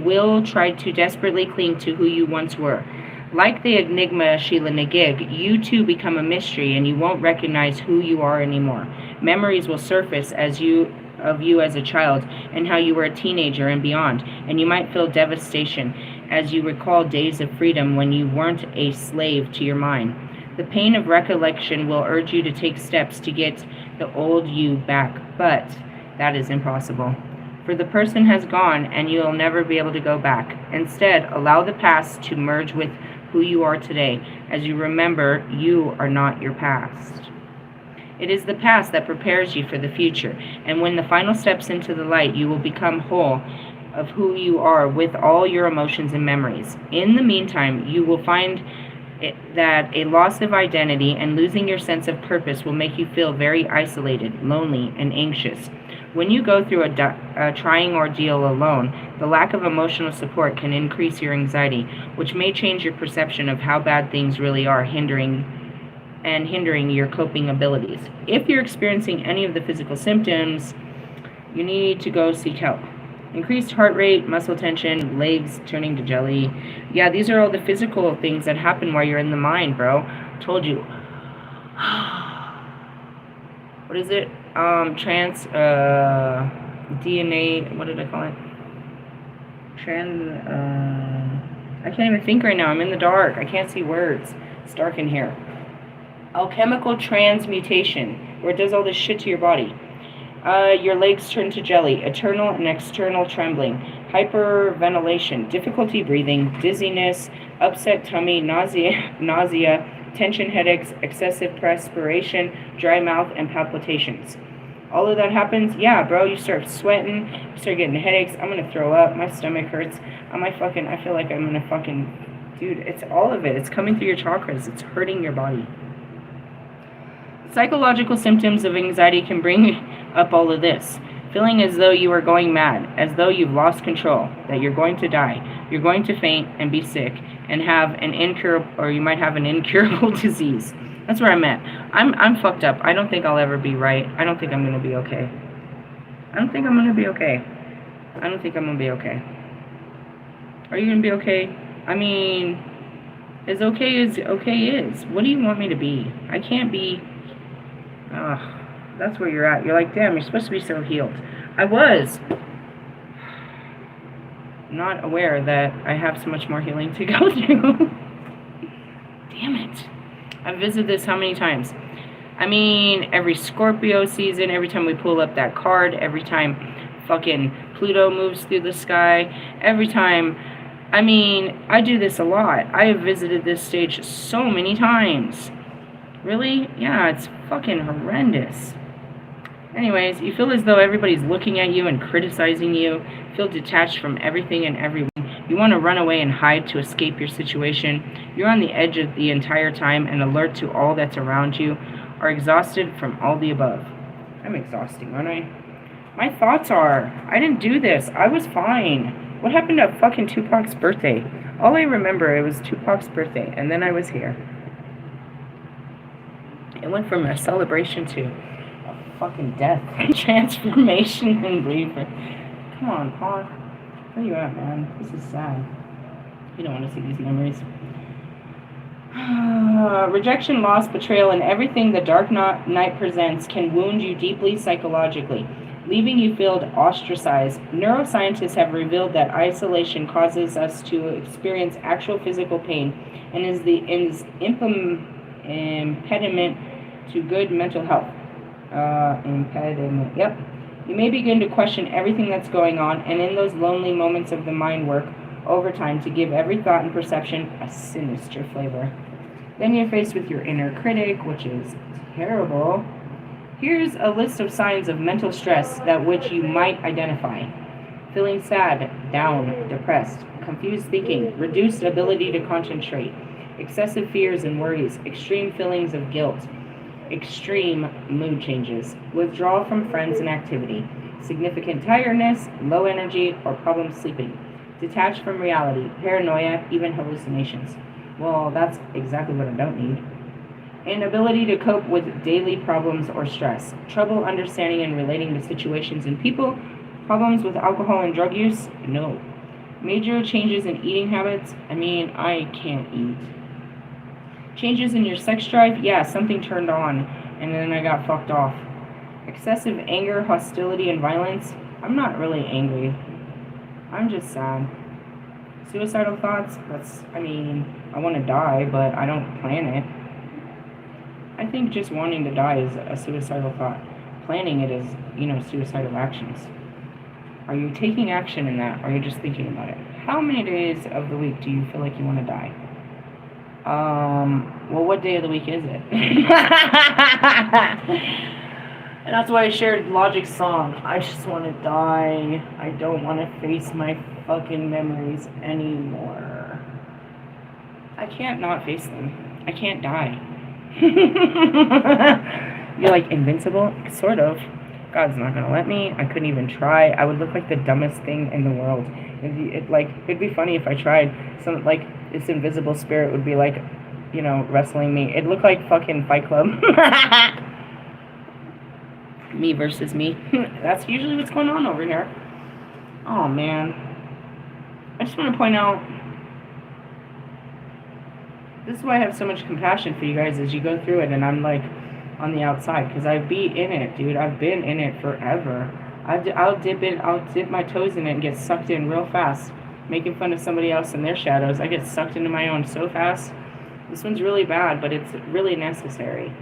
will try to desperately cling to who you once were. Like the enigma Sheelanagig, you too become a mystery, and you won't recognize who you are anymore. Memories will surface of you as a child and how you were a teenager and beyond, and you might feel devastation as you recall days of freedom when you weren't a slave to your mind. The pain of recollection will urge you to take steps to get the old you back, but that is impossible. For the person has gone, and you'll never be able to go back. Instead, allow the past to merge with who you are today, as you remember you are not your past. It is the past that prepares you for the future, and when the final steps into the light, you will become whole of who you are with all your emotions and memories. In the meantime, you will find that a loss of identity and losing your sense of purpose will make you feel very isolated, lonely, and anxious. When you go through a trying ordeal alone, the lack of emotional support can increase your anxiety, which may change your perception of how bad things really are, hindering your coping abilities. If you're experiencing any of the physical symptoms, you need to go seek help. Increased heart rate, muscle tension, legs turning to jelly. Yeah, these are all the physical things that happen while you're in the mind, bro. Told you. What is it? DNA, what did I call it? I can't even think right now. I'm in the dark. I can't see words. It's dark in here. Alchemical transmutation, where it does all this shit to your body. Your legs turn to jelly, internal and external trembling, hyperventilation, difficulty breathing, dizziness, upset tummy, nausea, tension headaches, excessive perspiration, dry mouth, and palpitations. All of that happens, yeah, bro, you start sweating, you start getting headaches, I'm gonna throw up, my stomach hurts, I feel like I'm gonna dude, it's all of it, it's coming through your chakras, it's hurting your body. Psychological symptoms of anxiety can bring up all of this. Feeling as though you are going mad, as though you've lost control, that you're going to die, you're going to faint and be sick, and have an you might have an incurable disease. That's where I'm at. I'm fucked up. I don't think I'll ever be right. I don't think I'm gonna be okay. Are you gonna be okay? I mean, as okay as okay is. What do you want me to be? I can't be. That's where you're at. You're like, damn, you're supposed to be so healed. I was not aware that I have so much more healing to go through. Damn it. I've visited this how many times? I mean, every Scorpio season, every time we pull up that card, every time fucking Pluto moves through the sky, every time. I mean, I do this a lot. I have visited this stage so many times. Really? Yeah, it's fucking horrendous. Anyways, you feel as though everybody's looking at you and criticizing you. Feel detached from everything and everyone. You want to run away and hide to escape your situation. You're on the edge of the entire time and alert to all that's around you. Are exhausted from all the above. I'm exhausting, aren't I? My thoughts are, I didn't do this. I was fine. What happened to fucking Tupac's birthday? All I remember, it was Tupac's birthday, and then I was here. It went from a celebration to a fucking death, transformation, and rebirth. Come on, Paul. Where you at, man? This is sad. You don't want to see these memories. Rejection, loss, betrayal, and everything the Dark Night presents can wound you deeply psychologically, leaving you feel ostracized. Neuroscientists have revealed that isolation causes us to experience actual physical pain and is the impediment to good mental health. Impediment, yep. You may begin to question everything that's going on, and in those lonely moments of the mind work overtime to give every thought and perception a sinister flavor. Then you're faced with your inner critic, which is terrible. Here's a list of signs of mental stress that which you might identify. Feeling sad, down, depressed, confused thinking, reduced ability to concentrate, excessive fears and worries, extreme feelings of guilt, extreme mood changes, withdrawal from friends and activity, significant tiredness, low energy, or problems sleeping, detached from reality, paranoia, even hallucinations. Well, that's exactly what I don't need. Inability to cope with daily problems or stress, trouble understanding and relating to situations and people, problems with alcohol and drug use, no. Major changes in eating habits, I can't eat. Changes in your sex drive, yeah, something turned on, and then I got fucked off. Excessive anger, hostility, and violence, I'm not really angry. I'm just sad. Suicidal thoughts, I want to die, but I don't plan it. I think just wanting to die is a suicidal thought. Planning it is, suicidal actions. Are you taking action in that, or are you just thinking about it? How many days of the week do you feel like you want to die? Well, what day of the week is it? And that's why I shared Logic's song. I just want to die. I don't want to face my fucking memories anymore. I can't not face them. I can't die. You're like invincible? Sort of. God's not gonna let me. I couldn't even try. I would look like the dumbest thing in the world. It'd be funny if I tried. This invisible spirit would be wrestling me. It'd look like fucking Fight Club. Me versus me. That's usually what's going on over here. Oh man. I just want to point out, this is why I have so much compassion for you guys as you go through it, and I'm on the outside, because I'd be in it, dude. I've been in it forever. I'll dip my toes in it and get sucked in real fast, making fun of somebody else and their shadows. I get sucked into my own so fast. This one's really bad, but it's really necessary.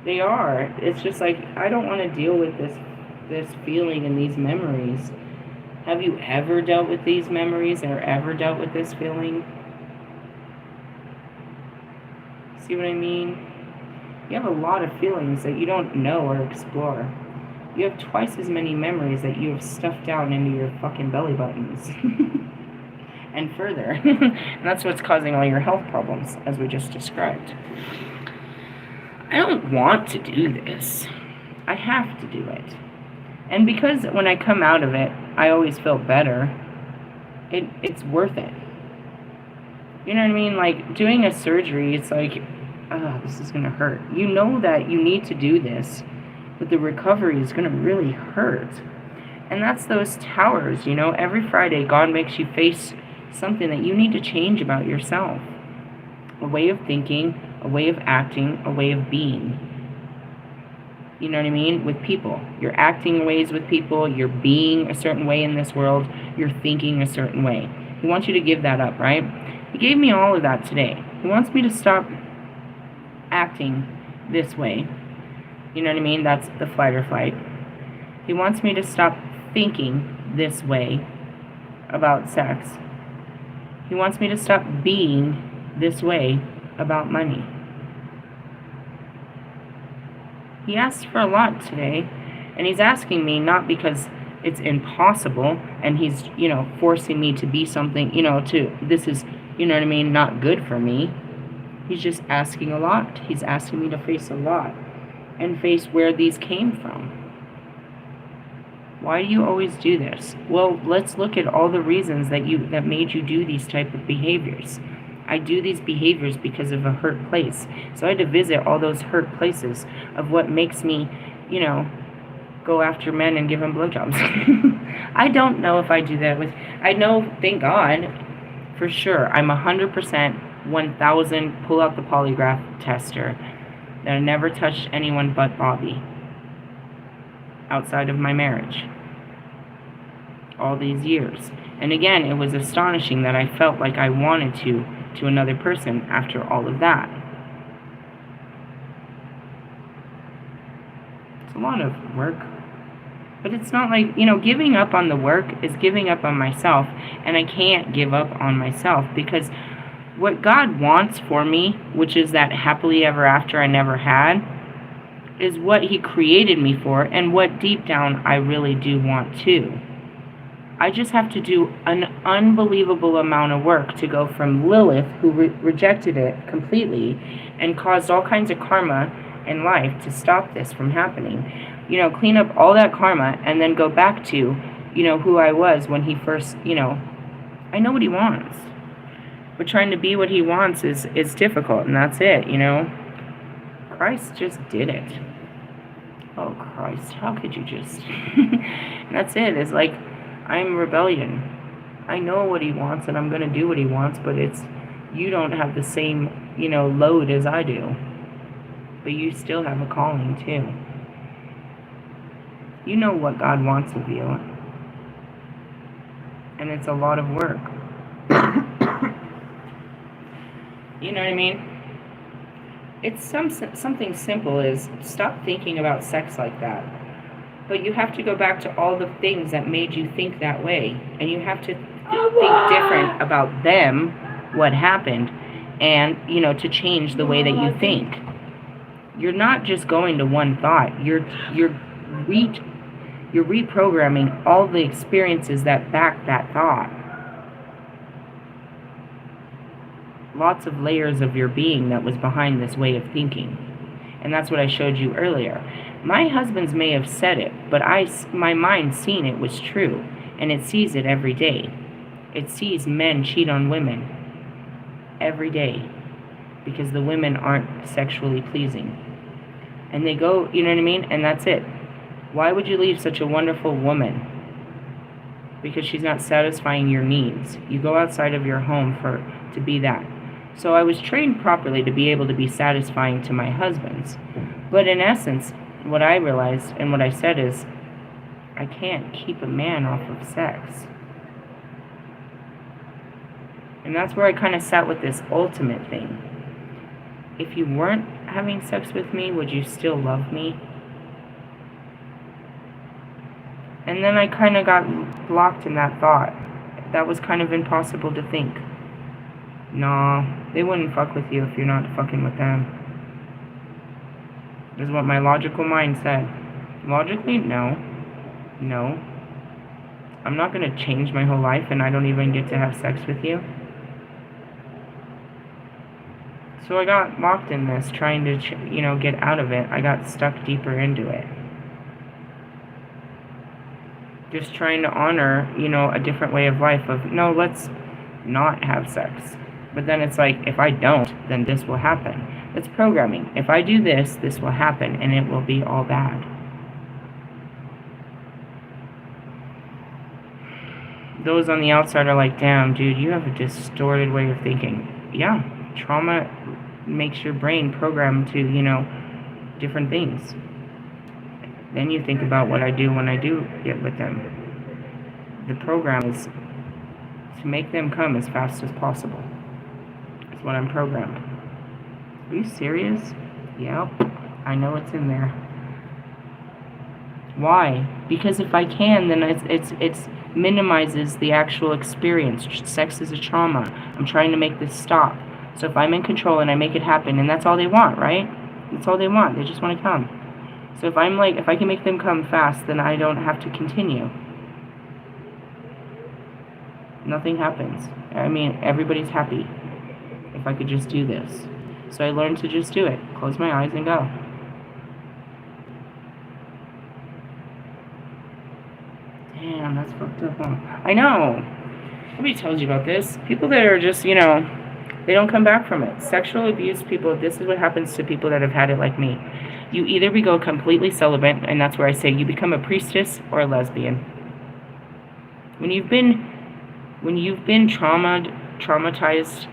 They are. It's just I don't want to deal with this feeling and these memories. Have you ever dealt with these memories or ever dealt with this feeling? See what I mean? You have a lot of feelings that you don't know or explore. You have twice as many memories that you have stuffed down into your fucking belly buttons. And further. And that's what's causing all your health problems, as we just described. I don't want to do this. I have to do it. And because when I come out of it, I always feel better, it's worth it. You know what I mean? Doing a surgery, it's this is going to hurt. You know that you need to do this, but the recovery is going to really hurt. And that's those towers, Every Friday, God makes you face something that you need to change about yourself. A way of thinking, a way of acting, a way of being. You know what I mean? With people. You're acting ways with people, you're being a certain way in this world, you're thinking a certain way. He wants you to give that up, right? He gave me all of that today. He wants me to stop acting this way. You know what I mean? That's the flight or flight. He wants me to stop thinking this way about sex. He wants me to stop being this way about money. He asked for a lot today, and he's asking me not because it's impossible and he's, forcing me to be something, this is, not good for me. He's just asking a lot. He's asking me to face a lot and face where these came from. Why do you always do this? Well, let's look at all the reasons that made you do these type of behaviors. I do these behaviors because of a hurt place. So I had to visit all those hurt places of what makes me, go after men and give them blowjobs. I don't know if I do that I know, thank God, For sure, I'm 100%, 1,000 pull out the polygraph tester that I never touched anyone but Bobby outside of my marriage all these years. And again, it was astonishing that I felt like I wanted to another person after all of that. It's a lot of work. But it's not like, giving up on the work is giving up on myself. And I can't give up on myself because what God wants for me, which is that happily ever after I never had, is what He created me for and what deep down I really do want too. I just have to do an unbelievable amount of work to go from Lilith, who rejected it completely and caused all kinds of karma in life to stop this from happening. Clean up all that karma and then go back to, who I was when He first, I know what He wants. But trying to be what He wants is difficult, and that's it, Christ just did it. Oh, Christ, how could you just... And that's it. It's like, I'm rebellion. I know what He wants, and I'm going to do what He wants, but you don't have the same, load as I do. But you still have a calling, too. You know what God wants of you. And it's a lot of work. You know what I mean? It's something simple as stop thinking about sex like that. But you have to go back to all the things that made you think that way. And you have to think different about them, what happened, and, to change the way that you think. You're not just going to one thought. You're reprogramming all the experiences that back that thought. Lots of layers of your being that was behind this way of thinking. And that's what I showed you earlier. My husband's may have said it, but my mind seen it was true. And it sees it every day. It sees men cheat on women every day because the women aren't sexually pleasing. And they go, you know what I mean? And that's it. Why would you leave such a wonderful woman? Because she's not satisfying your needs. You go outside of your home to be that. So I was trained properly to be able to be satisfying to my husbands. But in essence, what I realized and what I said is, I can't keep a man off of sex. And that's where I kind of sat with this ultimate thing. If you weren't having sex with me, would you still love me? And then I kind of got blocked in that thought. That was kind of impossible to think. Nah, they wouldn't fuck with you if you're not fucking with them. Is what my logical mind said. Logically, no. No. I'm not going to change my whole life and I don't even get to have sex with you. So I got locked in this, trying to, get out of it. I got stuck deeper into it. Just trying to honor, a different way of life of, no, let's not have sex. But then it's like, if I don't, then this will happen. It's programming. If I do this, this will happen, and it will be all bad. Those on the outside are like, damn, dude, you have a distorted way of thinking. Yeah, trauma makes your brain program to, different things. Then you think about what I do when I do get with them. The program is to make them come as fast as possible. That's what I'm programmed. Are you serious? Yep, I know it's in there. Why? Because if I can, then it's minimizes the actual experience. Sex is a trauma. I'm trying to make this stop. So if I'm in control and I make it happen, and that's all they want, right? That's all they want. They just want to come. So if I can make them come fast, then I don't have to continue. Nothing happens. I mean, everybody's happy. If I could just do this. So I learned to just do it. Close my eyes and go. Damn, that's fucked up, huh? I know. Nobody tells you about this. People that are just, they don't come back from it. Sexual abuse people, this is what happens to people that have had it like me. You either go completely celibate, and that's where I say you become a priestess or a lesbian. When you've been traumatized traumatized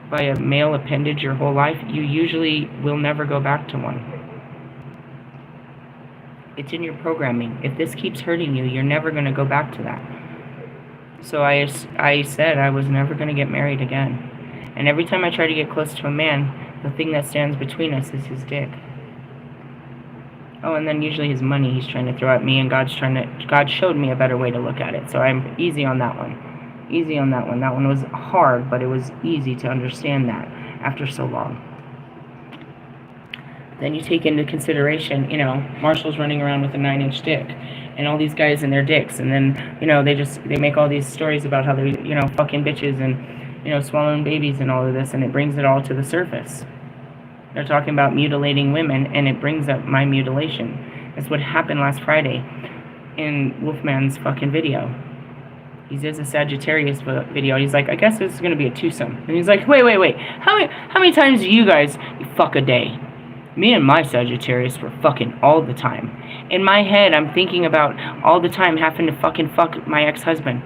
by a male appendage your whole life, you usually will never go back to one. It's in your programming. If this keeps hurting you, you're never going to go back to that. So I said I was never going to get married again. And every time I try to get close to a man, the thing that stands between us is his dick. Oh, and then usually his money he's trying to throw at me, and God showed me a better way to look at it. So I'm easy on that one. Easy on that one. That one was hard, but it was easy to understand that after so long. Then you take into consideration, Marshall's running around with a 9-inch dick, and all these guys and their dicks, and then, they make all these stories about how they're, fucking bitches and, swallowing babies and all of this, and it brings it all to the surface. They're talking about mutilating women, and it brings up my mutilation. That's what happened last Friday in Wolfman's fucking video. He does a Sagittarius video. He's like, I guess this is going to be a twosome. And he's like, wait. How many times do you guys fuck a day? Me and my Sagittarius were fucking all the time. In my head, I'm thinking about all the time having to fucking fuck my ex-husband.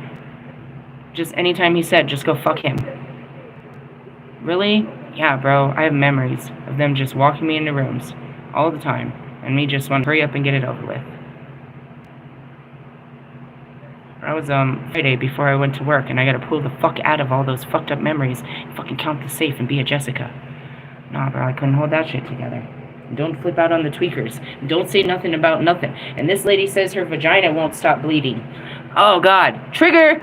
Just anytime he said, just go fuck him. Really? Yeah, bro. I have memories of them just walking me into rooms all the time. And me just want to hurry up and get it over with. I was Friday before I went to work, and I gotta pull the fuck out of all those fucked up memories and fucking count the safe and be a Jessica. Nah, bro, I couldn't hold that shit together. Don't flip out on the tweakers. Don't say nothing about nothing. And this lady says her vagina won't stop bleeding. Oh, God. Trigger!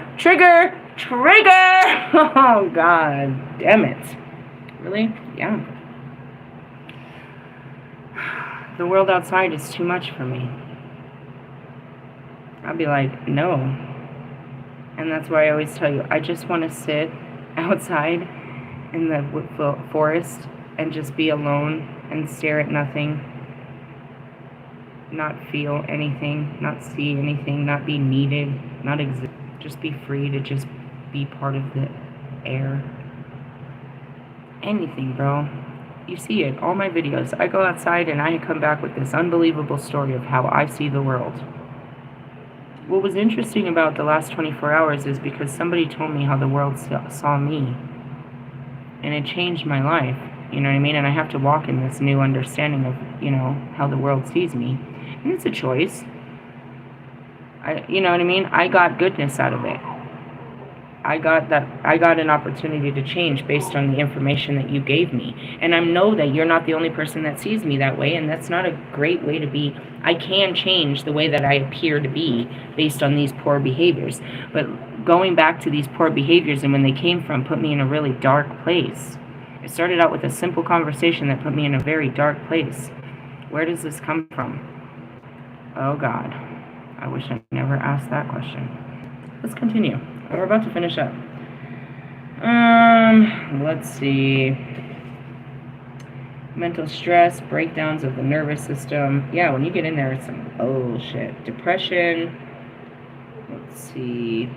Oh, God. Damn it. Really? Yeah. The world outside is too much for me. I'll be like, no. And that's why I always tell you, I just want to sit outside in the forest and just be alone and stare at nothing, not feel anything, not see anything, not be needed, not exist, just be free to just be part of the air. Anything, bro. You see it, all my videos. I go outside and I come back with this unbelievable story of how I see the world. What was interesting about the last 24 hours is because somebody told me how the world saw me. And it changed my life. You know what I mean? And I have to walk in this new understanding of, how the world sees me. And it's a choice. You know what I mean? I got goodness out of it. I got an opportunity to change based on the information that you gave me. And I know that you're not the only person that sees me that way, and that's not a great way to be. I can change the way that I appear to be based on these poor behaviors. But going back to these poor behaviors and when they came from put me in a really dark place. It started out with a simple conversation that put me in a very dark place. Where does this come from? Oh, God. I wish I never asked that question. Let's continue. We're about to finish up. Let's see. Mental stress, breakdowns of the nervous system. Yeah, when you get in there, it's some bullshit. Depression. Let's see.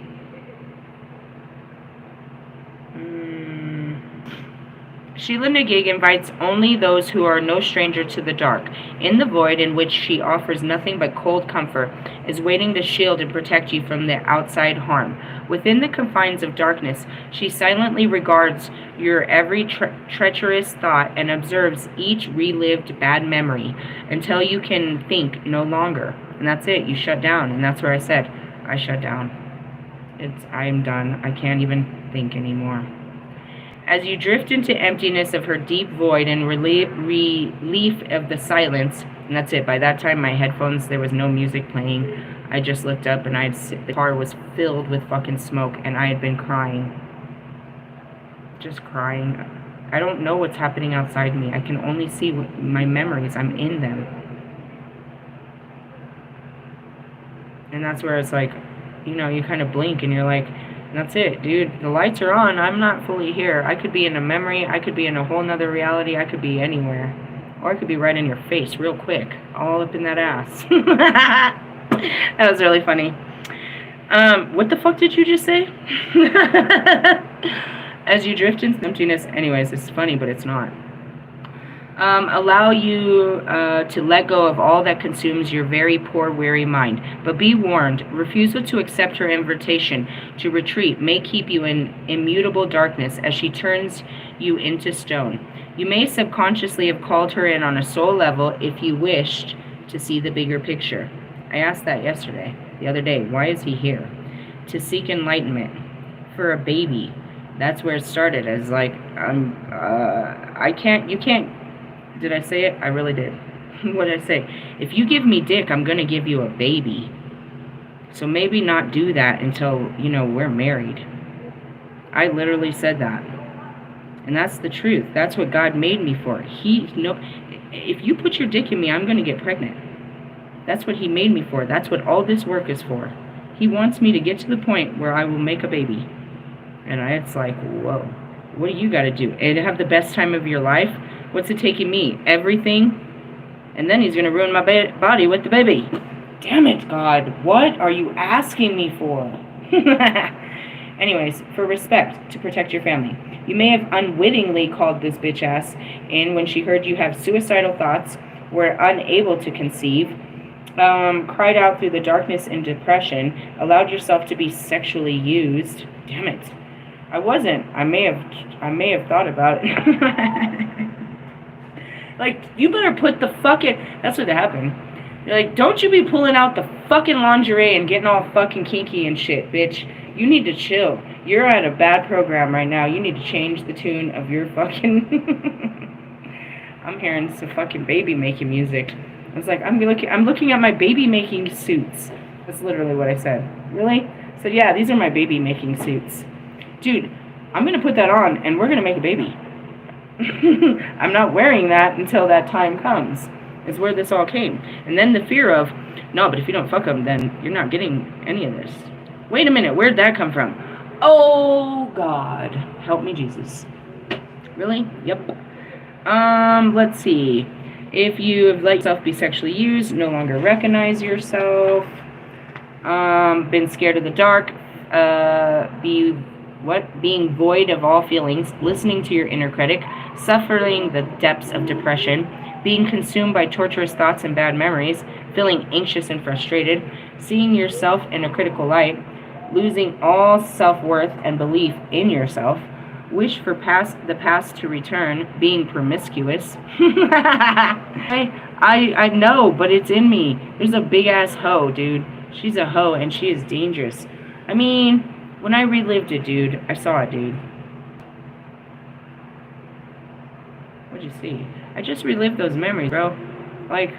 Sheelanagig invites only those who are no stranger to the dark. In the void in which she offers nothing but cold comfort, is waiting to shield and protect you from the outside harm. Within the confines of darkness, she silently regards your every treacherous thought and observes each relived bad memory until you can think no longer. And that's it. You shut down. And that's where I said, I shut down. I'm done. I can't even think anymore. As you drift into emptiness of her deep void and relief of the silence, and that's it. By that time, my headphones, there was no music playing. I just looked up and the car was filled with fucking smoke, and I had been crying. Just crying. I don't know what's happening outside me. I can only see my memories. I'm in them. And that's where it's like, you kind of blink and you're like, that's it, dude. The lights are on. I'm not fully here. I could be in a memory. I could be in a whole nother reality. I could be anywhere. Or I could be right in your face real quick. All up in that ass. That was really funny. What the fuck did you just say? As you drift into emptiness. Anyways, it's funny, but it's not. Allow you to let go of all that consumes your very poor, weary mind. But be warned, refusal to accept her invitation to retreat may keep you in immutable darkness as she turns you into stone. You may subconsciously have called her in on a soul level if you wished to see the bigger picture. I asked that the other day. Why is he here? To seek enlightenment for a baby. That's where it started. As like, you can't. Did I say it? I really did. What did I say? If you give me dick, I'm gonna give you a baby. So maybe not do that until, we're married. I literally said that. And that's the truth. That's what God made me for. If you put your dick in me, I'm gonna get pregnant. That's what he made me for. That's what all this work is for. He wants me to get to the point where I will make a baby. And it's like, whoa. What do you gotta do? And have the best time of your life? What's it taking me? Everything? And then he's going to ruin my body with the baby. Damn it, God. What are you asking me for? Anyways, for respect, to protect your family. You may have unwittingly called this bitch ass in when she heard you have suicidal thoughts, were unable to conceive, cried out through the darkness and depression, allowed yourself to be sexually used. Damn it. I wasn't. I may have thought about it. Like, you better put the fucking... That's what happened. You're like, don't you be pulling out the fucking lingerie and getting all fucking kinky and shit, bitch. You need to chill. You're at a bad program right now. You need to change the tune of your fucking... I'm hearing some fucking baby making music. I was like, I'm looking at my baby making suits. That's literally what I said. Really? I said, yeah, these are my baby making suits. Dude, I'm going to put that on and we're going to make a baby. I'm not wearing that until that time comes. Is where this all came. And then the fear of, no, but if you don't fuck them, then you're not getting any of this. Wait a minute, where'd that come from? Oh, God. Help me, Jesus. Really? Yep. Let's see. If you have let yourself be sexually used, no longer recognize yourself, been scared of the dark, being void of all feelings, listening to your inner critic, suffering the depths of depression, being consumed by torturous thoughts and bad memories, feeling anxious and frustrated, seeing yourself in a critical light, losing all self-worth and belief in yourself, wish for the past to return, being promiscuous. I know, but it's in me. There's a big-ass hoe, dude. She's a hoe, and she is dangerous. I mean... When I relived it, dude, I saw it, dude. What'd you see? I just relived those memories, bro. Like,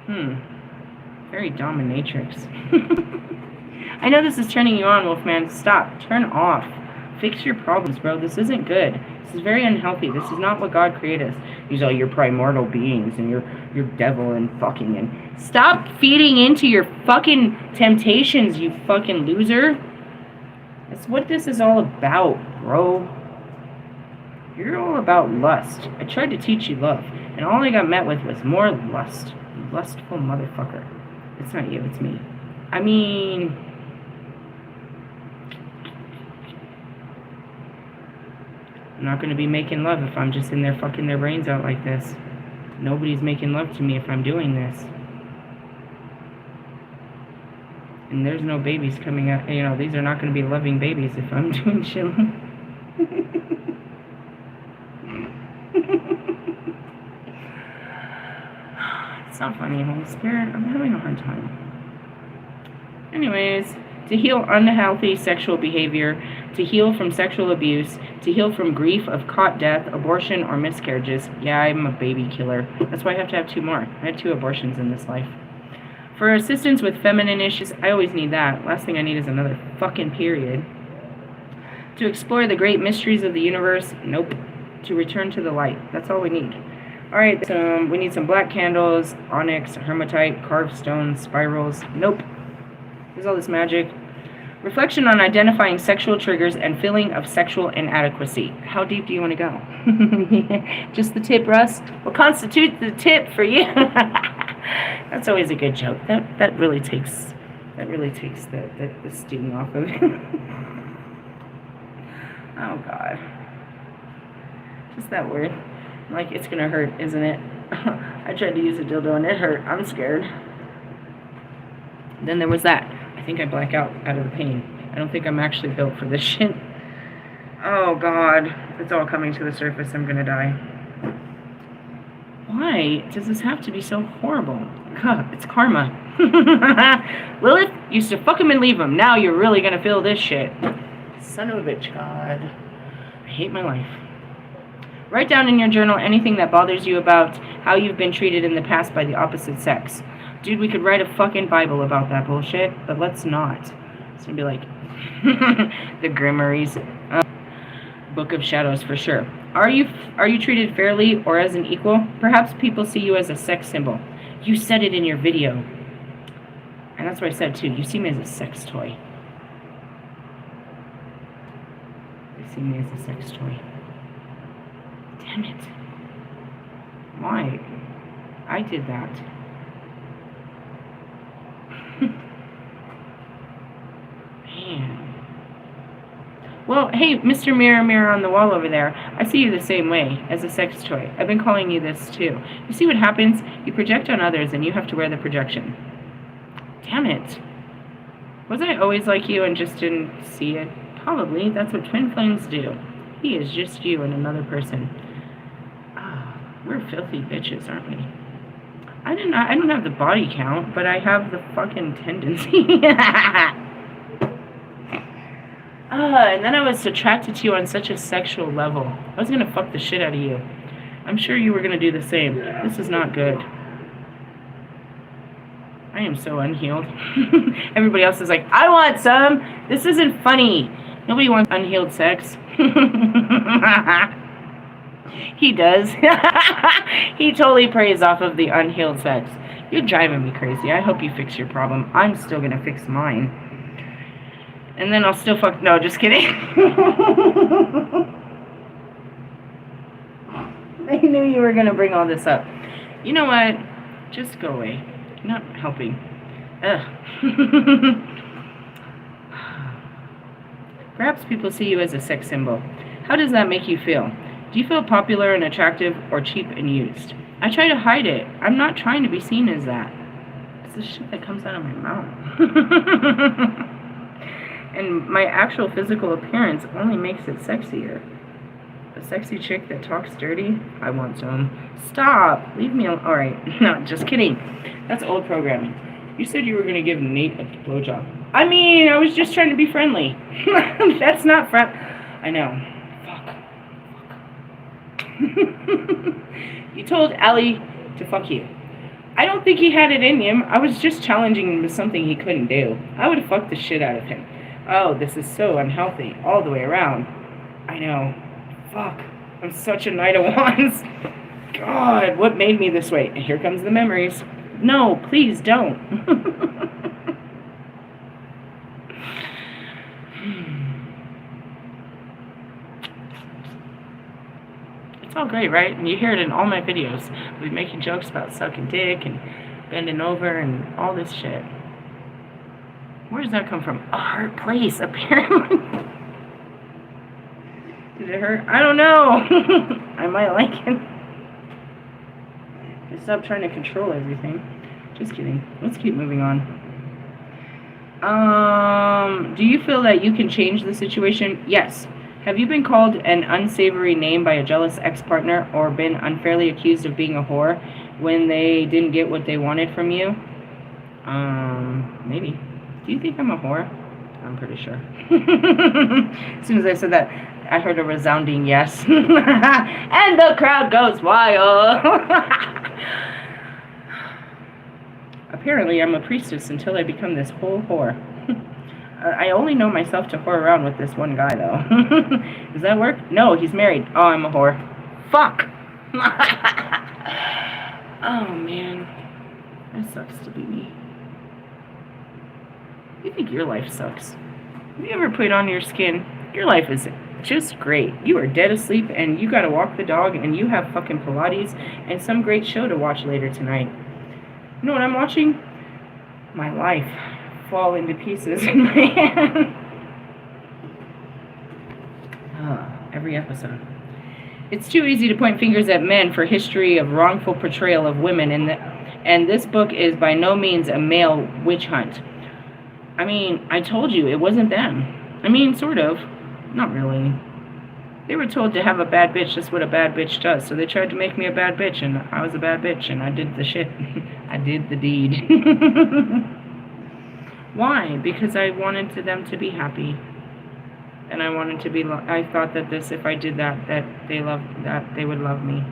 very dominatrix. I know this is turning you on, Wolfman. Stop. Turn off. Fix your problems, bro. This isn't good. This is very unhealthy. This is not what God created us. These are your primordial beings and your devil and fucking and... Stop feeding into your fucking temptations, you fucking loser. That's what this is all about, bro. You're all about lust. I tried to teach you love, and all I got met with was more lust. You lustful motherfucker. It's not you, it's me. I mean... I'm not going to be making love if I'm just in there fucking their brains out like this. Nobody's making love to me if I'm doing this. And there's no babies coming out. These are not going to be loving babies if I'm doing shit. It's not funny, Holy Spirit. I'm having a hard time. Anyways, to heal unhealthy sexual behavior, to heal from sexual abuse, to heal from grief of caught death, abortion, or miscarriages. Yeah, I'm a baby killer. That's why I have to have 2 more. I had 2 abortions in this life. For assistance with feminine issues, I always need that. Last thing I need is another fucking period. To explore the great mysteries of the universe, nope. To return to the light. That's all we need. Alright, we need some black candles, onyx, hematite, carved stones, spirals. Nope. There's all this magic. Reflection on identifying sexual triggers and feeling of sexual inadequacy. How deep do you want to go? Just the tip, Russ? What constitutes the tip for you? That's always a good joke. That really takes the sting off of it. Oh God. Just that word. Like, it's gonna hurt, isn't it? I tried to use a dildo and it hurt. I'm scared. Then there was that. I think I black out of the pain. I don't think I'm actually built for this shit. Oh, God. It's all coming to the surface. I'm gonna die. Why does this have to be so horrible? God, it's karma. Lilith used to fuck him and leave him. Now you're really gonna feel this shit. Son of a bitch, God. I hate my life. Write down in your journal anything that bothers you about how you've been treated in the past by the opposite sex. Dude, we could write a fucking Bible about that bullshit, but let's not. It's gonna be like the Grimoires. Book of Shadows for sure. Are you treated fairly or as an equal? Perhaps people see you as a sex symbol. You said it in your video. And that's what I said too. You see me as a sex toy. You see me as a sex toy. Damn it. Why? I did that. Man. Well, hey, Mr. Mirror, Mirror on the wall over there, I see you the same way, as a sex toy. I've been calling you this, too. You see what happens? You project on others, and you have to wear the projection. Damn it. Was I always like you and just didn't see it? Probably. That's what twin flames do. He is just you and another person. Ah, we're filthy bitches, aren't we? I don't have the body count, but I have the fucking tendency. And then I was attracted to you on such a sexual level. I was gonna fuck the shit out of you. I'm sure you were gonna do the same. This is not good. I am so unhealed. Everybody else is like, I want some. This isn't funny. Nobody wants unhealed sex. He does. He totally preys off of the unhealed sex. You're driving me crazy. I hope you fix your problem. I'm still gonna fix mine. And then I'll still fuck... No, just kidding. I knew you were going to bring all this up. You know what? Just go away. You're not helping. Ugh. Perhaps people see you as a sex symbol. How does that make you feel? Do you feel popular and attractive or cheap and used? I try to hide it. I'm not trying to be seen as that. It's the shit that comes out of my mouth. And my actual physical appearance only makes it sexier. A sexy chick that talks dirty? I want some. Stop! Leave me alone. Alright, no, just kidding. That's old programming. You said you were going to give Nate a blowjob. I mean, I was just trying to be friendly. That's not I know. Fuck. You told Allie to fuck you. I don't think he had it in him. I was just challenging him to something he couldn't do. I would have fucked the shit out of him. Oh, this is so unhealthy, all the way around. I know. Fuck. I'm such a Knight of Wands. God, what made me this way? And here comes the memories. No, please don't. It's all great, right? And you hear it in all my videos. We're making jokes about sucking dick and bending over and all this shit. Where does that come from? A hurt place, apparently. Did it hurt? I don't know. I might like it. Stop trying to control everything. Just kidding. Let's keep moving on. Do you feel that you can change the situation? Yes. Have you been called an unsavory name by a jealous ex-partner or been unfairly accused of being a whore when they didn't get what they wanted from you? Maybe. Do you think I'm a whore? I'm pretty sure. As soon as I said that, I heard a resounding yes. And the crowd goes wild. Apparently, I'm a priestess until I become this whole whore. I only know myself to whore around with this one guy, though. Does that work? No, he's married. Oh, I'm a whore. Fuck! Oh, man. That sucks to be me. You think your life sucks? Have you ever put on your skin? Your life is just great. You are dead asleep, and you gotta walk the dog, and you have fucking Pilates, and some great show to watch later tonight. You know what I'm watching? My life fall into pieces in my hand. Every episode. It's too easy to point fingers at men for history of wrongful portrayal of women, and this book is by no means a male witch hunt. I mean, I told you, it wasn't them. I mean, sort of. Not really. They were told to have a bad bitch. That's what a bad bitch does. So they tried to make me a bad bitch, and I was a bad bitch, and I did the shit. I did the deed. Why? Because I wanted them to be happy. And I wanted to be, I thought that if I did that they would love me.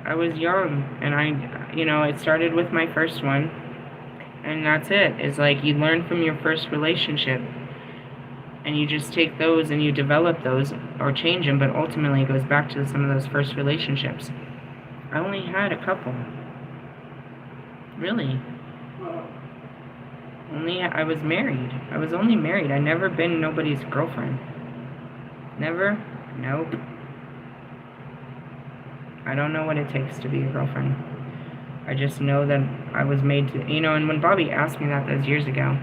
I was young, and it started with my first one, and that's it. It's like you learn from your first relationship, and you just take those and you develop those or change them, but ultimately it goes back to some of those first relationships. I only had a couple. Really. I was married. I was only married. I never been nobody's girlfriend. Never? Nope. I don't know what it takes to be a girlfriend. I just know that I was made to, and when Bobby asked me that those years ago,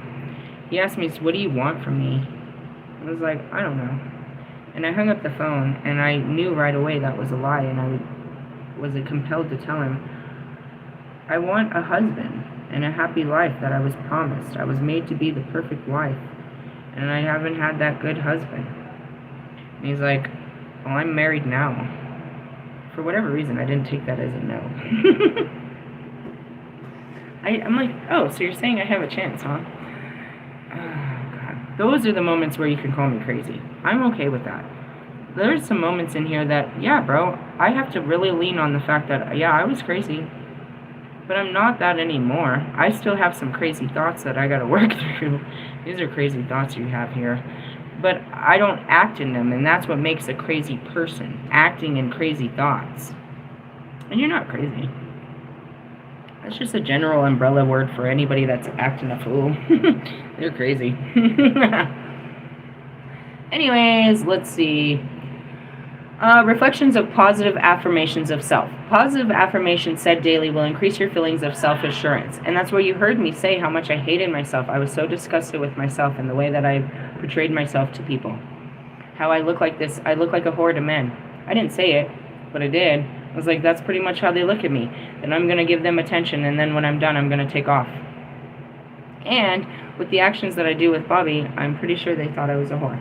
he asked me, what do you want from me? I was like, I don't know. And I hung up the phone, and I knew right away that was a lie, and I was compelled to tell him, I want a husband and a happy life that I was promised. I was made to be the perfect wife, and I haven't had that good husband. And he's like, well, I'm married now. For whatever reason, I didn't take that as a no. I'm like, oh, so you're saying I have a chance, huh? Oh, God. Those are the moments where you can call me crazy. I'm okay with that. There's some moments in here that, yeah, bro, I have to really lean on the fact that, yeah, I was crazy. But I'm not that anymore. I still have some crazy thoughts that I gotta work through. These are crazy thoughts you have here. But I don't act in them, and that's what makes a crazy person, acting in crazy thoughts. And you're not crazy. That's just a general umbrella word for anybody that's acting a fool. They're crazy. Anyways, let's see. Reflections of positive affirmations of self. Positive affirmations said daily will increase your feelings of self-assurance. And that's where you heard me say how much I hated myself. I was so disgusted with myself and the way that I portrayed myself to people. How I look like this. I look like a whore to men. I didn't say it, but I did. I was like, that's pretty much how they look at me. And I'm going to give them attention, and then when I'm done, I'm going to take off. And with the actions that I do with Bobby, I'm pretty sure they thought I was a whore.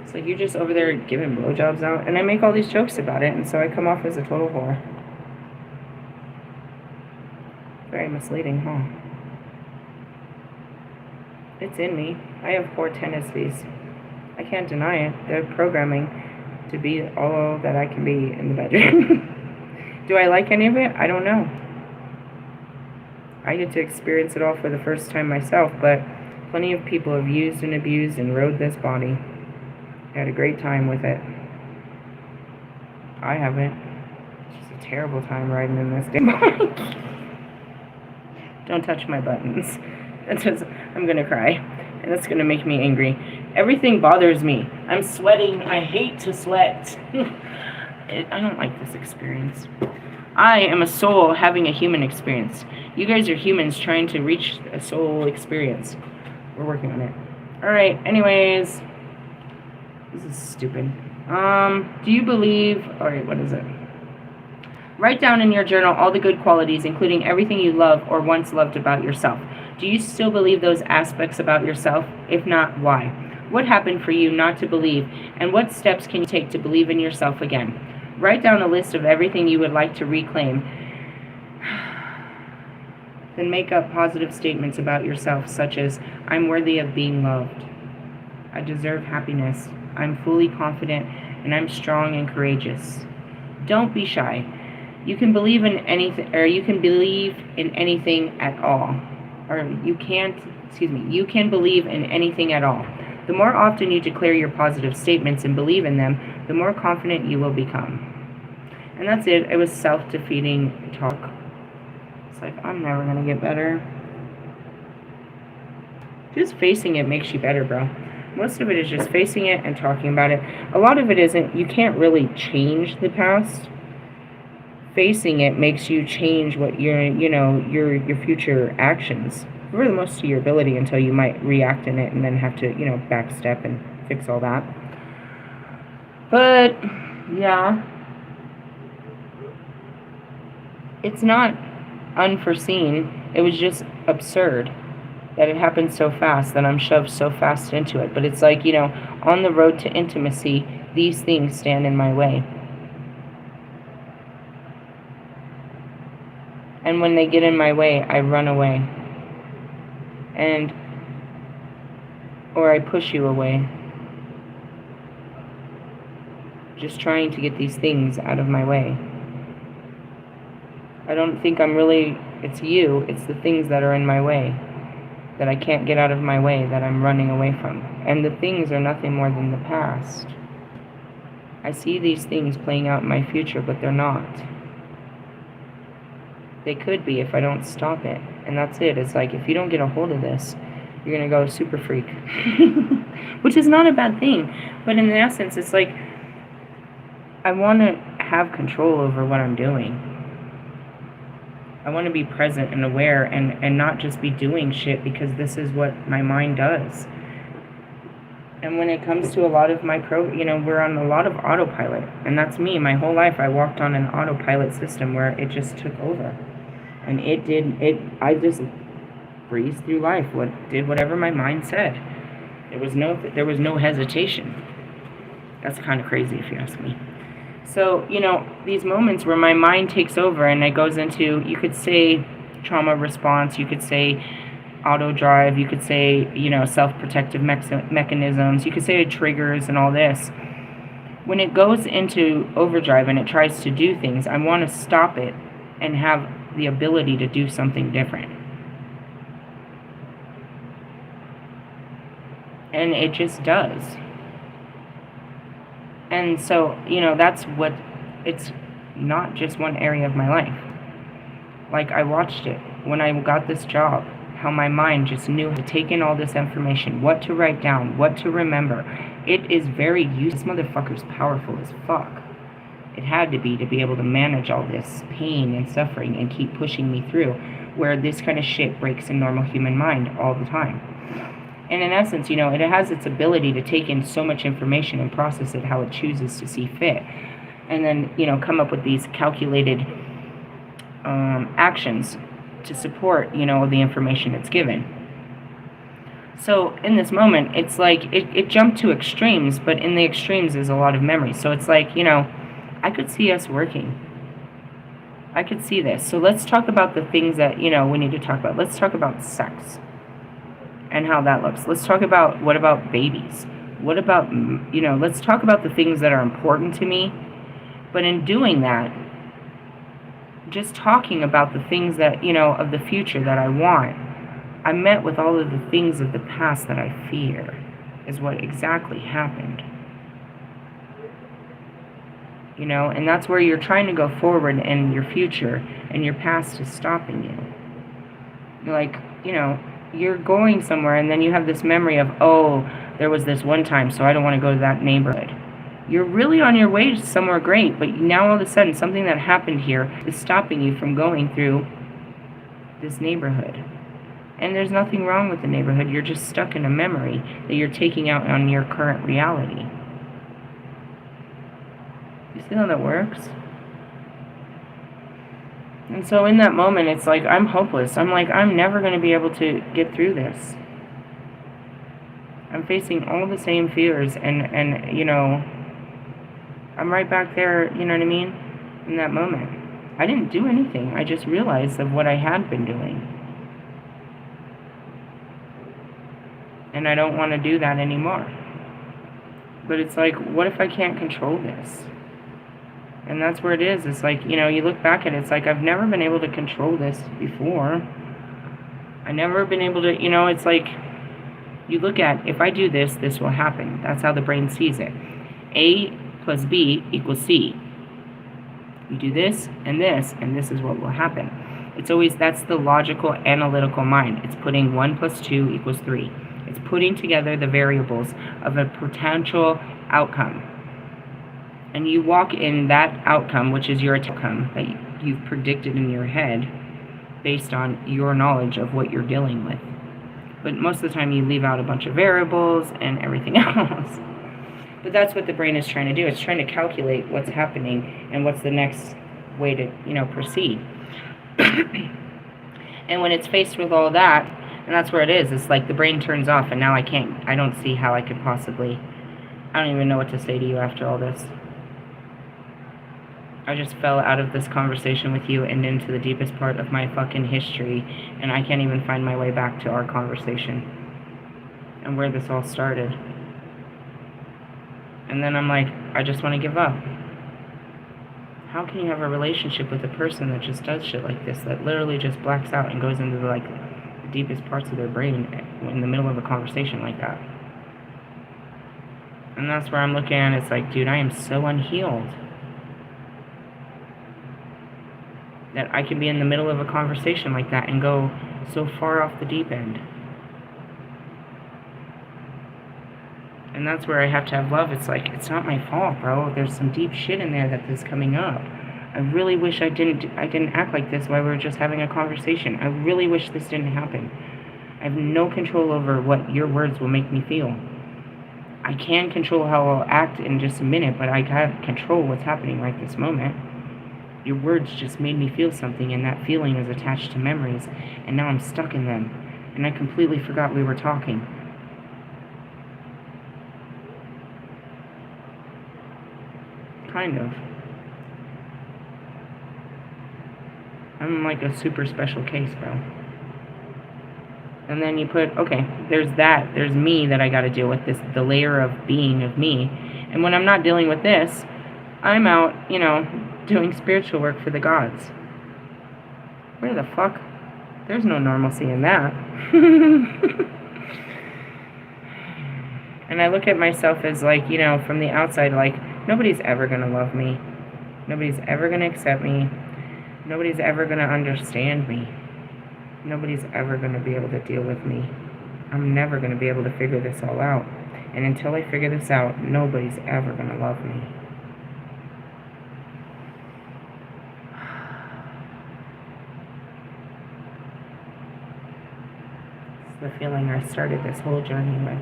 It's like, you're just over there giving blowjobs out, and I make all these jokes about it, and so I come off as a total whore. Very misleading, huh? It's in me. I have poor tendencies. I can't deny it. They're programming to be all that I can be in the bedroom. Do I like any of it? I don't know. I get to experience it all for the first time myself, but plenty of people have used and abused and rode this body. I had a great time with it. I haven't. It's just a terrible time riding in this damn bike. Don't touch my buttons. I'm gonna cry, and that's gonna make me angry. Everything bothers me. I'm sweating. I hate to sweat. I don't like this experience. I am a soul having a human experience. You guys are humans trying to reach a soul experience. We're working on it. Alright, anyways. This is stupid. Do you believe... Alright, what is it? Write down in your journal all the good qualities, including everything you love or once loved about yourself. Do you still believe those aspects about yourself? If not, why? What happened for you not to believe? And what steps can you take to believe in yourself again? Write down a list of everything you would like to reclaim. Then make up positive statements about yourself, such as, I'm worthy of being loved. I deserve happiness. I'm fully confident, and I'm strong and courageous. Don't be shy. You can believe in anything, or you can believe in anything at all. You can believe in anything at all. The more often you declare your positive statements and believe in them, the more confident you will become. And that's it. It was self-defeating talk. It's like, I'm never going to get better. Just facing it makes you better, bro. Most of it is just facing it and talking about it. A lot of it isn't. You can't really change the past. Facing it makes you change what your future actions. for the most of your ability until you might react in it and then have to, you know, backstep and fix all that. But, yeah, it's not unforeseen. It was just absurd that it happened so fast, that I'm shoved so fast into it. But it's like, you know, on the road to intimacy, these things stand in my way. And when they get in my way, I run away. Or I push you away. Just trying to get these things out of my way. I don't think it's you, it's the things that are in my way, that I can't get out of my way, that I'm running away from. And the things are nothing more than the past. I see these things playing out in my future, but they're not. They could be if I don't stop it. And that's it. It's like, if you don't get a hold of this, you're going to go super freak. Which is not a bad thing. But in essence, it's like, I want to have control over what I'm doing. I want to be present and aware and not just be doing shit because this is what my mind does. And when it comes to a lot of my we're on a lot of autopilot. And that's me. My whole life I walked on an autopilot system where it just took over. And I just breezed through life, did whatever my mind said. There was no hesitation. That's kind of crazy if you ask me. So, you know, these moments where my mind takes over and it goes into, you could say trauma response, you could say auto drive, you could say, you know, self-protective mechanisms, you could say triggers and all this. When it goes into overdrive and it tries to do things, I want to stop it and have the ability to do something different. And it just does. And so, you know, it's not just one area of my life. Like, I watched it when I got this job, how my mind just knew how to take in all this information, what to write down, what to remember. It is very useful. This motherfucker's powerful as fuck. It had to be able to manage all this pain and suffering and keep pushing me through, where this kind of shit breaks a normal human mind all the time. And in essence, you know, it has its ability to take in so much information and process it how it chooses to see fit. And then, you know, come up with these calculated actions to support, you know, the information it's given. So in this moment, it's like it jumped to extremes, but in the extremes is a lot of memory. So it's like, you know, I could see us working. I could see this. So let's talk about the things that, you know, we need to talk about. Let's talk about sex and how that looks. Let's talk about, what about babies? What about, you know, let's talk about the things that are important to me. But in doing that, just talking about the things that, you know, of the future that I want, I met with all of the things of the past that I fear, is what exactly happened. You know, and that's where you're trying to go forward in your future, and your past is stopping you. You're like, you know, you're going somewhere, and then you have this memory of, oh, there was this one time, so I don't want to go to that neighborhood. You're really on your way to somewhere great, but now all of a sudden, something that happened here is stopping you from going through this neighborhood. And there's nothing wrong with the neighborhood. You're just stuck in a memory that you're taking out on your current reality. You see how that works? And so in that moment, it's like, I'm hopeless. I'm like, I'm never going to be able to get through this. I'm facing all the same fears, and you know, I'm right back there, you know what I mean, in that moment. I didn't do anything. I just realized of what I had been doing. And I don't want to do that anymore. But it's like, what if I can't control this? And that's where it is. It's like, you know, you look back at it, it's like, I've never been able to control this before. I've never been able to, you know, it's like, you look at, if I do this, this will happen. That's how the brain sees it. A plus B equals C. You do this, and this is what will happen. It's always, that's the logical, analytical mind. It's putting 1 plus 2 equals 3. It's putting together the variables of a potential outcome. And you walk in that outcome, which is your outcome that you've predicted in your head, based on your knowledge of what you're dealing with. But most of the time you leave out a bunch of variables and everything else. But that's what the brain is trying to do. It's trying to calculate what's happening and what's the next way to, proceed. And when it's faced with all that, and that's where it is, it's like the brain turns off, and now I don't see how I could possibly, I don't even know what to say to you after all this. I just fell out of this conversation with you and into the deepest part of my fucking history, and I can't even find my way back to our conversation and where this all started. And then I'm like, I just want to give up. How can you have a relationship with a person that just does shit like this, that literally just blacks out and goes into the deepest parts of their brain in the middle of a conversation like that? And that's where I'm looking at it. It's like, dude, I am so unhealed that I can be in the middle of a conversation like that and go so far off the deep end. And that's where I have to have love. It's like, it's not my fault, bro. There's some deep shit in there that is coming up. I really wish I didn't act like this while we were just having a conversation. I really wish this didn't happen. I have no control over what your words will make me feel. I can control how I'll act in just a minute, but I can't control what's happening right this moment. Your words just made me feel something, and that feeling is attached to memories, and now I'm stuck in them, and I completely forgot we were talking. Kind of. I'm like a super special case, bro. And then you put, okay, there's that. There's me that I got to deal with, the layer of being of me. And when I'm not dealing with this, I'm out, doing spiritual work for the gods. Where the fuck? There's no normalcy in that. And I look at myself as from the outside, nobody's ever going to love me. Nobody's ever going to accept me. Nobody's ever going to understand me. Nobody's ever going to be able to deal with me. I'm never going to be able to figure this all out. And until I figure this out, nobody's ever going to love me. It's the feeling I started this whole journey with.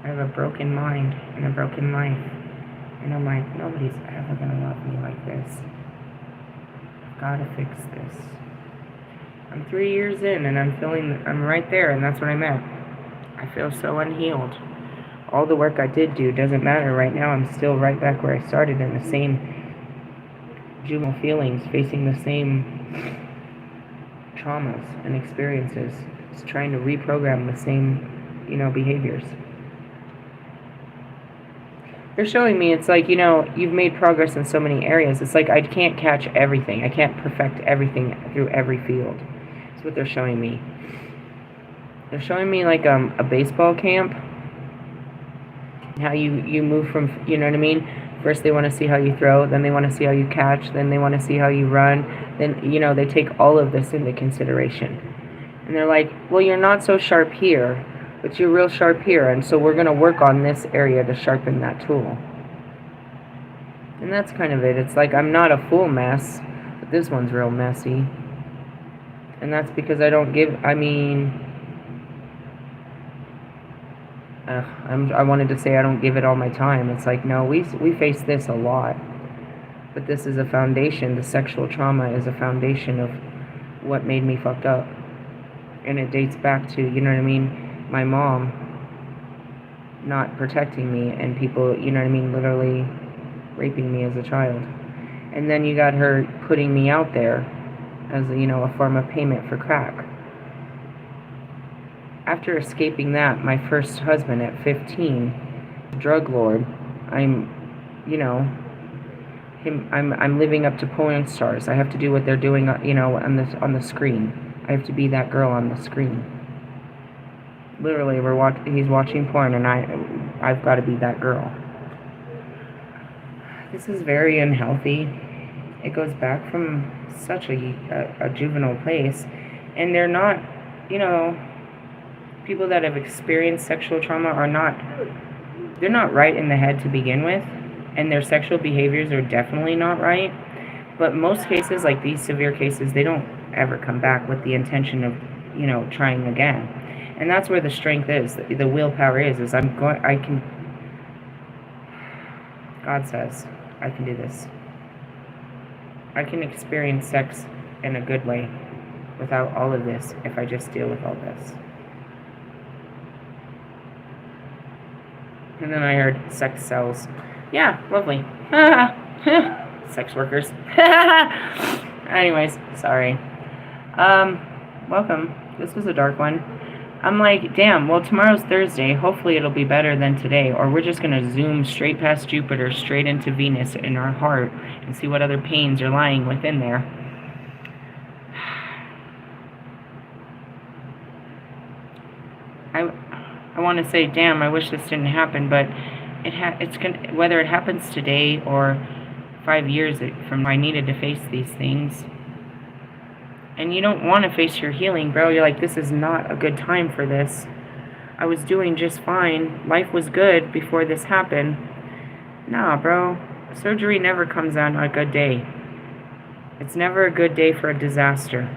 I have a broken mind and a broken life. And I'm like, nobody's ever going to love me like this. I've got to fix this. I'm 3 years in and I'm right there, and that's what I'm at. I feel so unhealed. All the work I did do doesn't matter right now. I'm still right back where I started, in the same juvenile feelings, facing the same traumas and experiences. Just trying to reprogram the same, behaviors. They're showing me, it's like, you've made progress in so many areas. It's like I can't catch everything. I can't perfect everything through every field. That's what they're showing me. They're showing me a baseball camp. How you move from, you know what I mean? First they want to see how you throw, then they want to see how you catch, then they want to see how you run. Then, they take all of this into consideration. And they're like, well, you're not so sharp here, but you're real sharp here, and so we're going to work on this area to sharpen that tool. And that's kind of it. It's like I'm not a full mess, but this one's real messy. And that's because I don't give, I wanted to say I don't give it all my time. It's like, no, we face this a lot. But this is a foundation. The sexual trauma is a foundation of what made me fucked up. And it dates back to, my mom not protecting me and people, literally raping me as a child. And then you got her putting me out there as, a form of payment for crack. After escaping that, my first husband at 15, drug lord, I'm living up to porn stars. I have to do what they're doing, on the screen. I have to be that girl on the screen. Literally, he's watching porn, and I've got to be that girl. This is very unhealthy. It goes back from such a juvenile place, and they're not, people that have experienced sexual trauma they're not right in the head to begin with, and their sexual behaviors are definitely not right. But most cases, like these severe cases, they don't ever come back with the intention of, you know, trying again. And that's where the strength is, the willpower is I can, God says, I can do this. I can experience sex in a good way without all of this if I just deal with all this. And then I heard sex sells. Yeah, lovely. Sex workers. Anyways, sorry. Welcome. This was a dark one. I'm like, damn, well, tomorrow's Thursday. Hopefully it'll be better than today. Or we're just going to zoom straight past Jupiter, straight into Venus in our heart, and see what other pains are lying within there. I want to say, damn, I wish this didn't happen, but it's gonna, whether it happens today or 5 years from now, I needed to face these things. And you don't want to face your healing, bro. You're like, this is not a good time for this. I was doing just fine. Life was good before this happened. Nah, bro. Surgery never comes on a good day. It's never a good day for a disaster.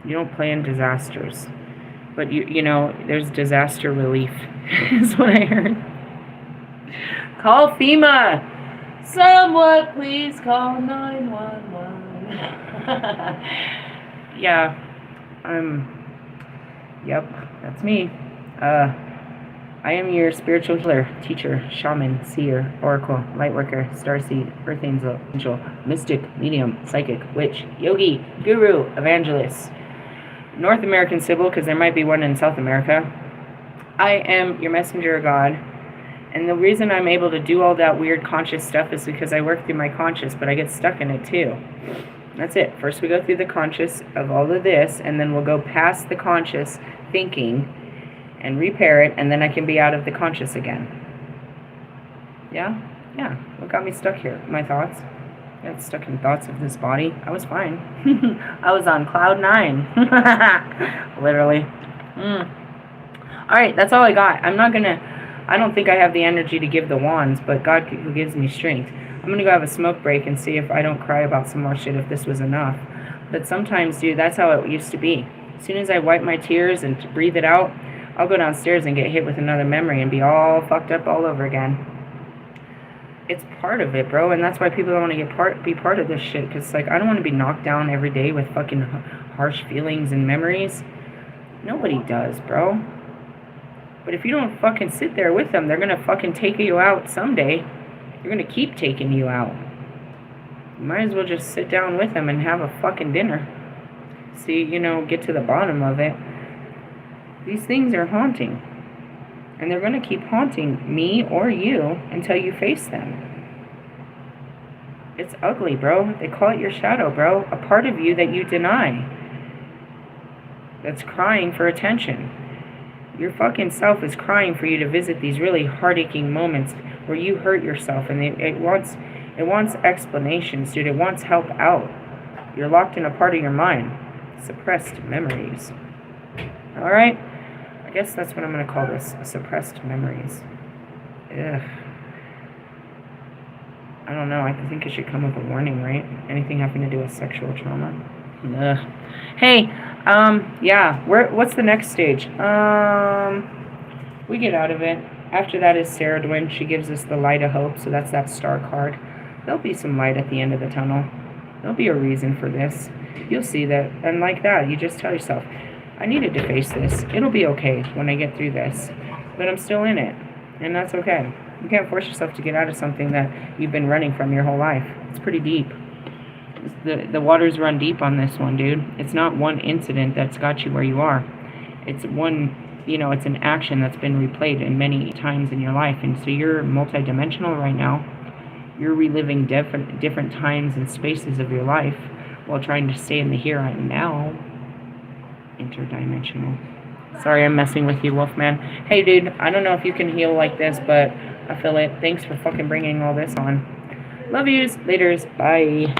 You don't plan disasters. But, you know, there's disaster relief, is what I heard. Call FEMA. Someone please call 911. Yeah, yep, that's me. I am your spiritual healer, teacher, shaman, seer, oracle, lightworker, starseed, earth angel, mystic, medium, psychic, witch, yogi, guru, evangelist, North American Sybil, because there might be one in South America. I am your messenger of God. And the reason I'm able to do all that weird conscious stuff is because I work through my conscious, but I get stuck in it too. That's it. First we go through the conscious of all of this, and then we'll go past the conscious thinking and repair it, and then I can be out of the conscious again. Yeah? Yeah. What got me stuck here? My thoughts. I got stuck in thoughts of this body. I was fine. I was on cloud 9. Literally. Alright, that's all I got. I don't think I have the energy to give the wands, but God who gives me strength. I'm going to go have a smoke break and see if I don't cry about some more shit if this was enough. But sometimes, dude, that's how it used to be. As soon as I wipe my tears and breathe it out, I'll go downstairs and get hit with another memory and be all fucked up all over again. It's part of it, bro, and that's why people don't want to be part of this shit, because, like, I don't want to be knocked down every day with fucking harsh feelings and memories. Nobody does, bro. But if you don't fucking sit there with them, they're going to fucking take you out someday. They're going to keep taking you out. You might as well just sit down with them and have a fucking dinner. See, you know, get to the bottom of it. These things are haunting. And they're going to keep haunting me or you until you face them. It's ugly, bro. They call it your shadow, bro. A part of you that you deny. That's crying for attention. Your fucking self is crying for you to visit these really heart-aching moments where you hurt yourself, and it wants explanations, dude. It wants help out. You're locked in a part of your mind. Suppressed memories. Alright? I guess that's what I'm going to call this. Suppressed memories. Ugh. I don't know. I think it should come with a warning, right? Anything having to do with sexual trauma. Ugh. Hey, yeah. What's the next stage? We get out of it. After that is Sarah Dwin. She gives us the light of hope, so that's that star card. There'll be some light at the end of the tunnel. There'll be a reason for this. You'll see that. And like that, you just tell yourself, I needed to face this. It'll be okay when I get through this. But I'm still in it. And that's okay. You can't force yourself to get out of something that you've been running from your whole life. It's pretty deep. The waters run deep on this one, dude. It's not one incident that's got you where you are. It's one, you know, it's an action that's been replayed in many times in your life. And so you're multidimensional right now. You're reliving different times and spaces of your life while trying to stay in the here and now. Interdimensional. Sorry, I'm messing with you, Wolfman. Hey, dude, I don't know if you can heal like this, but I feel it. Thanks for fucking bringing all this on. Love yous. Laters. Bye.